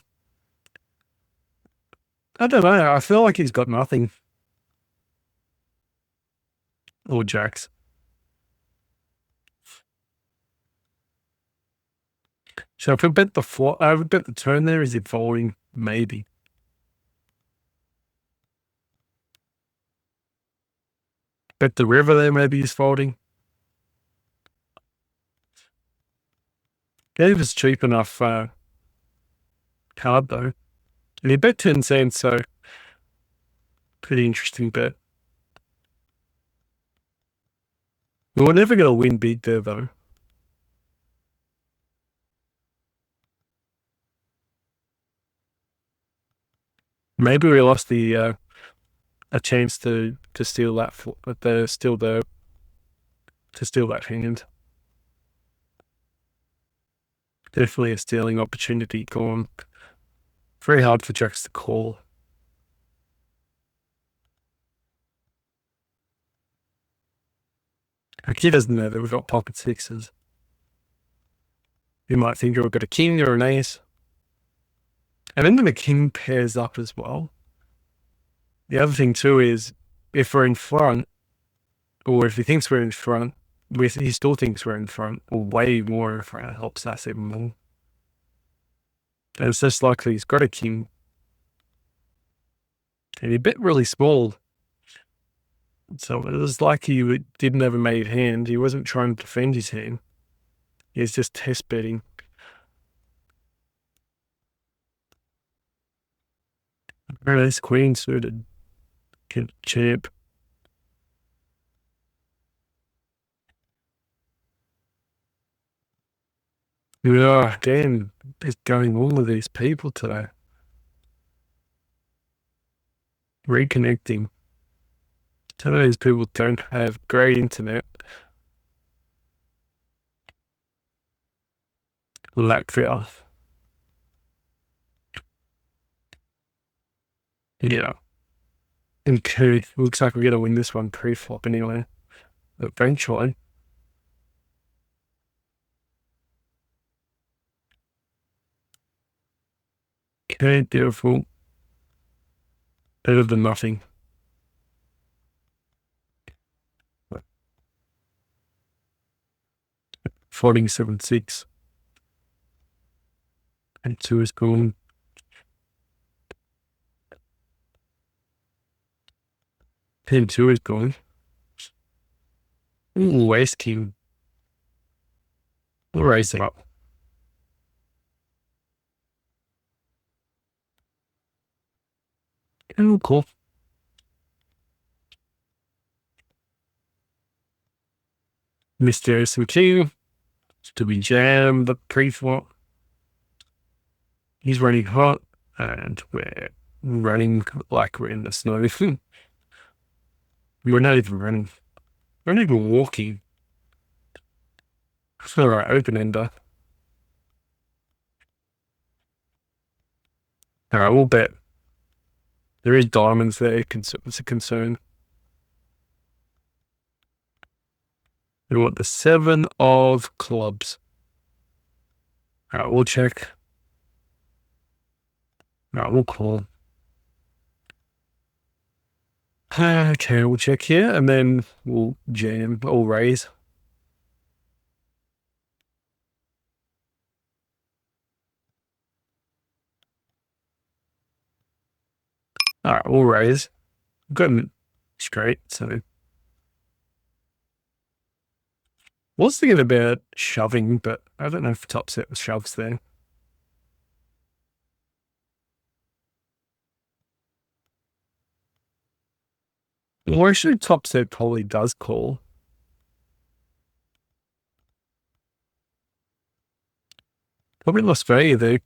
I don't know. I feel like he's got nothing. Or jacks. So if we bet the flop, I would bet the turn there. Is it folding? Maybe. Bet the river there. Maybe he's folding. Gave us cheap enough card though. And he bet 10 cents, so pretty interesting bet. We were never going to win big there though. Maybe we lost the a chance to steal that, but they're still there to steal that hand. Definitely a stealing opportunity gone. Very hard for Jacks to call. He doesn't know that we've got pocket sixes. You might think we've got a king or an ace. And then the king pairs up as well. The other thing too is if we're in front, or if he thinks we're in front, he still thinks we're in front, or way more in front, helps us even more. And it's just likely he's got a king. And he bet really small. So it was like he didn't have a made hand. He wasn't trying to defend his hand. He was just test betting. Very nice queen suited. Champ. Oh, damn. It's going all of these people today. Reconnecting. Some of these people don't have great internet. Latvia. Yeah. Okay, looks like we're going to win this one pre-flop anyway. Eventually. Okay, beautiful. Better than nothing. Floating 7-6. And 2 is gone. Pin 2 is gone. Ooh, ace king. We'll raise it up. Oh, cool. Mr. SMQ. Do we jam the pre-flop? He's running hot, and we're running like we're in the snow. We're not even running. We're not even walking. All right, open ender. All right, we'll bet. There is diamonds there. It's a concern. We want the 7 of clubs. All right, we'll check. All right, we'll call. Okay, we'll check here, and then we'll jam or raise. All right, we'll raise. Got him straight, so. Was thinking about shoving, but I don't know if top set shoves there. Or actually, top set probably does call. Probably lost value there.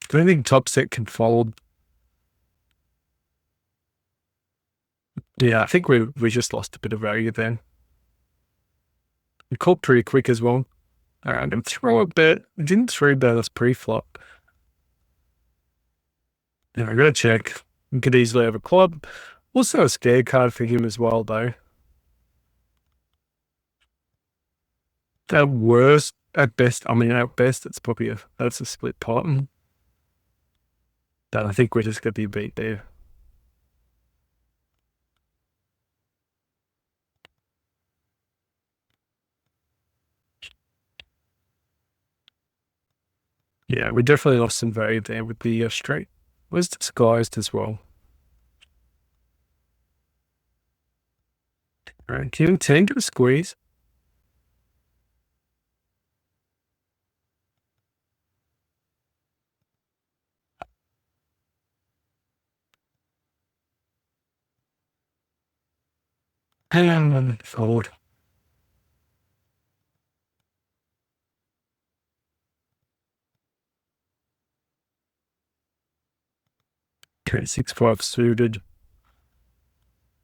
Do you think top set can fold? Yeah, I think we just lost a bit of value then. We called pretty quick as well. All right, and throw a bet. We didn't throw bet us pre-flop. Yeah, I gotta check. We could easily have a club. Also a scare card for him as well, though. At worst, at best, it's probably that's a split pot. But I think we're just gonna be beat there. Yeah, we definitely lost some value there with the straight. Was disguised as well. All right, King 10 to a squeeze. And fold. Okay, 6-5 suited.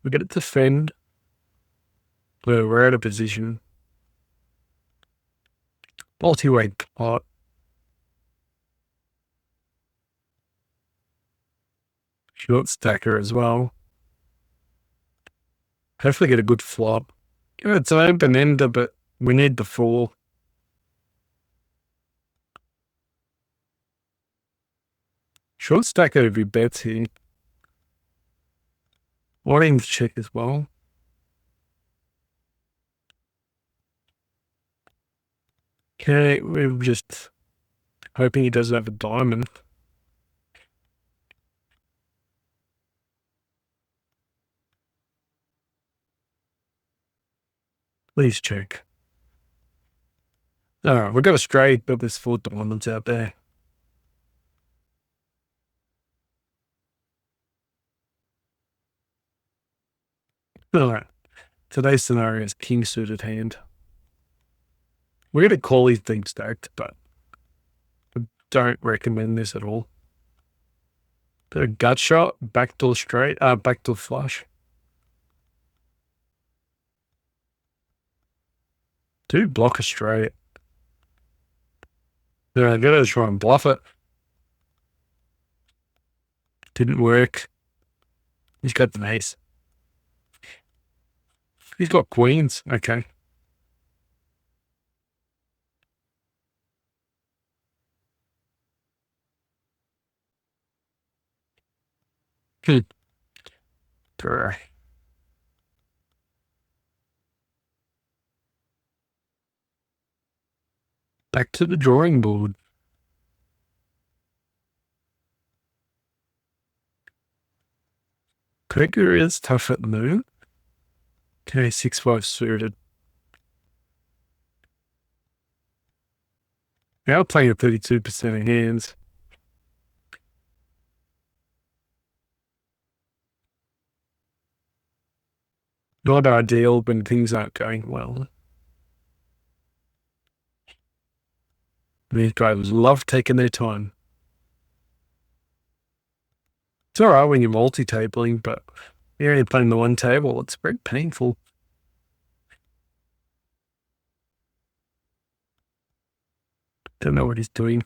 We're going to defend. We're out of position. Multi-way pot. Short stacker as well. Hopefully get a good flop. Yeah, it's an open ender, but we need the 4. Short stacker would be bets here. Wanting to check as well. Okay, we're just hoping he doesn't have a diamond. Please check. Alright, we've got a straight, but there's 4 diamonds out there. Alright, today's scenario is king suited hand. We're going to call these things stacked, but I don't recommend this at all. Bit of gut shot, backdoor straight, backdoor flush. Do block a straight. Yeah, I'm going to try and bluff it. Didn't work. He's got the ace. He's got queens. Okay. Hmm. Back to the drawing board. Poker is tough at the moment. Okay, 6-5 suited. Now playing at 32% of hands. Not ideal when things aren't going well. These drivers love taking their time. It's all right when you're multi-tabling, but you're only playing the one table. It's very painful. Don't know what he's doing.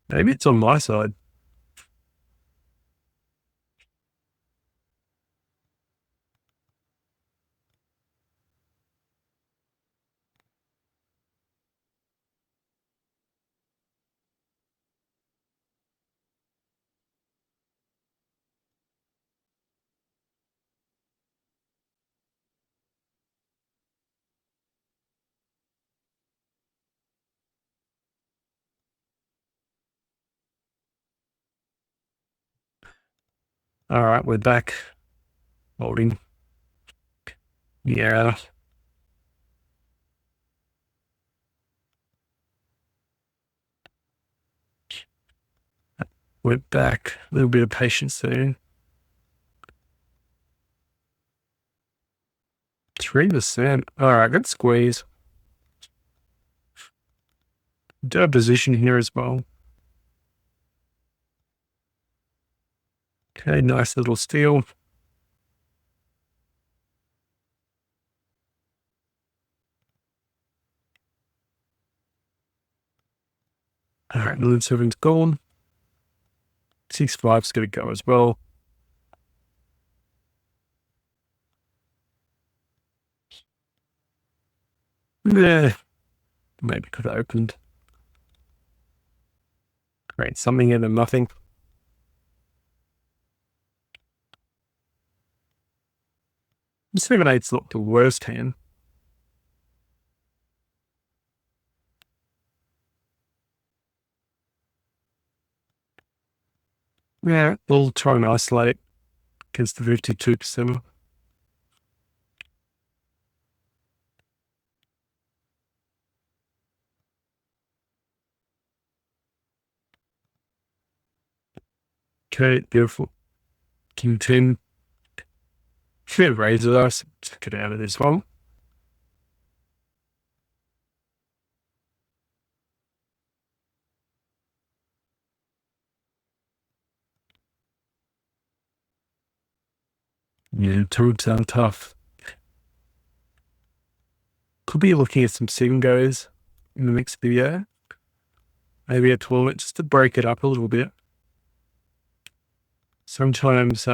Maybe it's on my side. All right, we're back. Holding. Yeah. We're back. A little bit of patience there. 3%. All right, good squeeze. Do have position here as well. Okay, nice little steal. All right, move 7's gone. 6-5's going to go as well. Yeah, maybe could have opened. Great, something in and nothing. 7-8's not the worst hand. Yeah, we'll try and isolate against the 52%. Okay, beautiful. King 10. Should raise us. Let's get out of this one. Yeah, turns out tough. Could be looking at some singos in the next video. Maybe a tournament just to break it up a little bit. Sometimes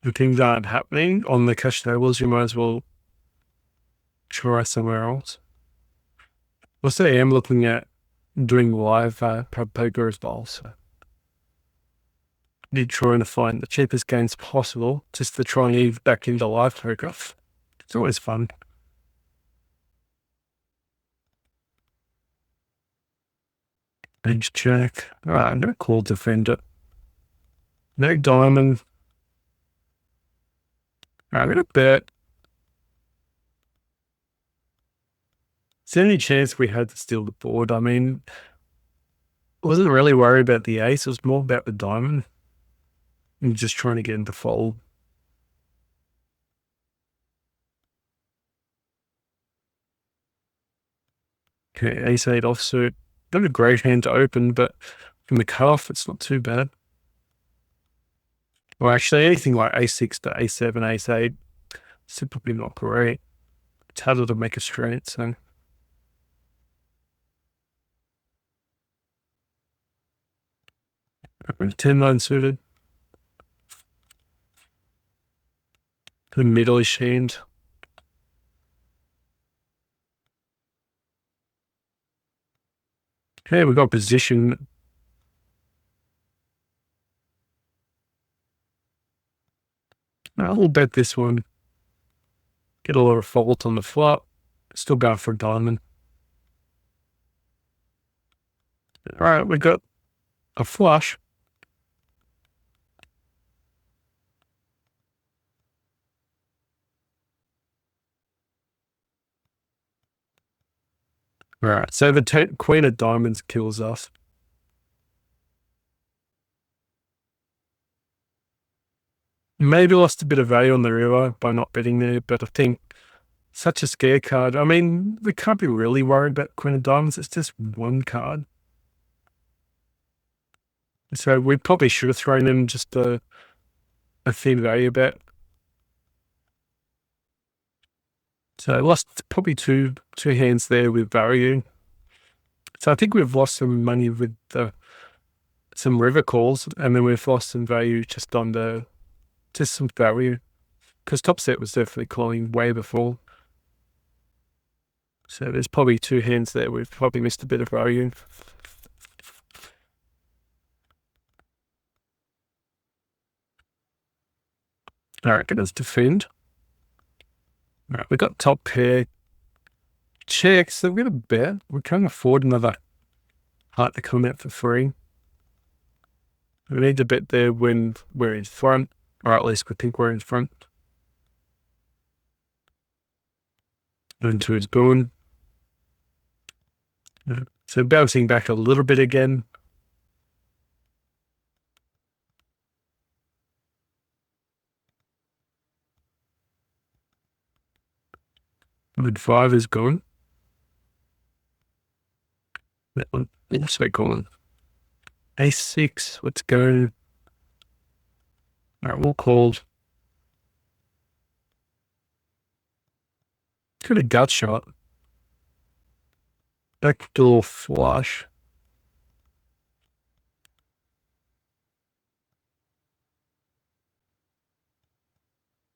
if things aren't happening on the cash tables, you might as well try somewhere else. Also, I am looking at doing live pub poker as well. So I'm trying to find the cheapest games possible just to try and ease back into live poker. It's always fun. Ace jack. All right, I'm going to call defender. No diamond. All right, I'm going to bet. Is there any chance we had to steal the board? I mean, I wasn't really worried about the ace. It was more about the diamond. I'm just trying to get into fold. Okay, ace 8 offsuit. Not a great hand to open, but from the cutoff, it's not too bad. Well, actually, anything like ace 6 to ace 7, ace 8, it's probably not great. It's harder to make a straight, so. 10-9 suited. The middle-ish hand. Okay, we got position. I'll bet this one. Get a lot of fault on the flop. Still going for a diamond. All right, we got a flush. All right, so the queen of diamonds kills us. Maybe lost a bit of value on the river by not betting there, but I think such a scare card. I mean, we can't be really worried about queen of diamonds. It's just one card. So we probably should have thrown in just a thin value bet. So I lost probably two hands there with value. So I think we've lost some money with some river calls, and then we've lost some value just on just some value. Because top set was definitely calling way before. So there's probably two hands there. We've probably missed a bit of value. All right, let's defend. All right, we got top pair. Check, so we're going to bet. We can't afford another heart to come out for free. We need to bet there when we're in front, or at least we think we're in front. Into his boon. So bouncing back a little bit again. Mid 5 is gone. That one, what's that calling? Ace 6, let's go. All right, we'll call. Got a gut shot. Backdoor flush.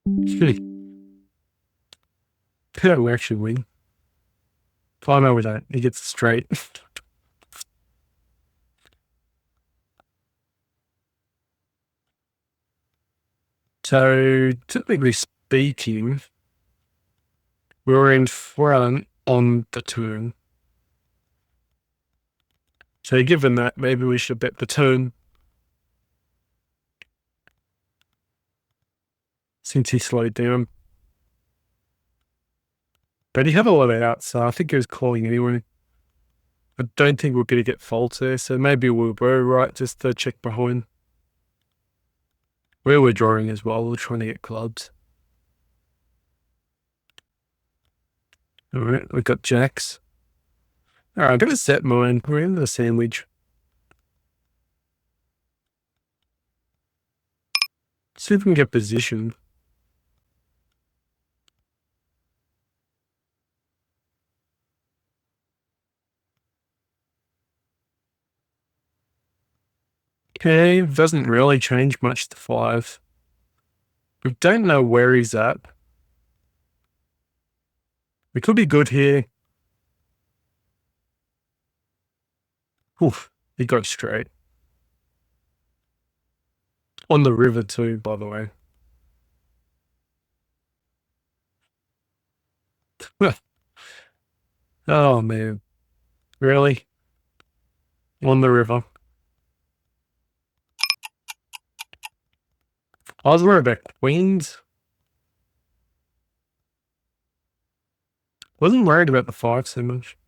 Shitty. Yeah, we actually win. Oh no, we don't. He gets straight. So, typically speaking, we were in front on the turn. So, given that, maybe we should bet the turn. Since he slowed down. But he had a lot of outs, so I think he was calling anyway. I don't think we're going to get faults there, so maybe we were right just to check behind. Where we're drawing as well, we're trying to get clubs. All right, we've got jacks. All right, I'm going to set mine. We're in the sandwich. See if we can get positioned. Okay, doesn't really change much to 5. We don't know where he's at. We could be good here. Oof, he got straight. On the river too, by the way. Oh man. Really? On the river. I was worried about queens. Wasn't worried about the 5 so much.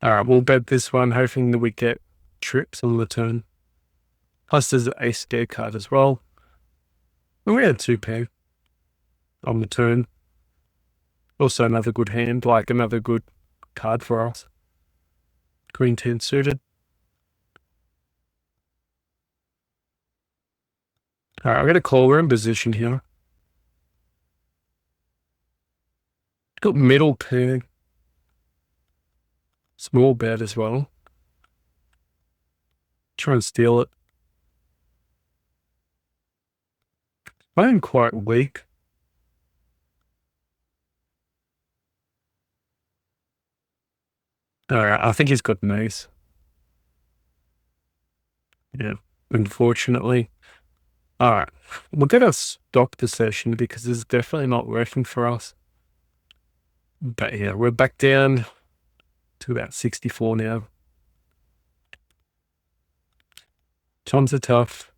Alright, we'll bet this one, hoping that we get trips on the turn. Plus there's an ace scare card as well. And we had 2 pair on the turn. Also another good hand, like another good card for us. Queen 10 suited. Alright, I'm going to call. We're in position here. Got middle pair. Small bet as well. Try and steal it. Playing quite weak. Alright, I think he's got an ace. Yeah, unfortunately. Alright, we'll get a stop the session because this is definitely not working for us. But yeah, we're back down to about 64 now. Times are tough.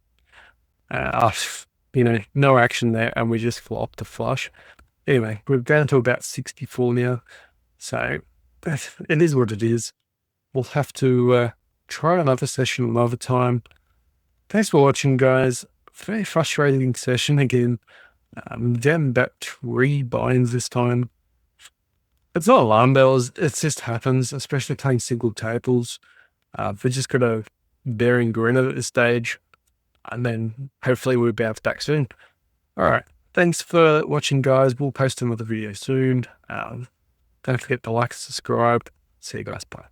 No action there, and we just flopped a flush. Anyway, we're down to about 64 now. So it is what it is. We'll have to try another session another time. Thanks for watching, guys. Very frustrating session again. Down about 3 binds this time. It's not alarm bells. It just happens, especially playing single tables. We're just got to bear and grin at this stage. And then hopefully we'll bounce back soon. All right. Thanks for watching, guys. We'll post another video soon. Don't forget to like and subscribe. See you guys. Bye.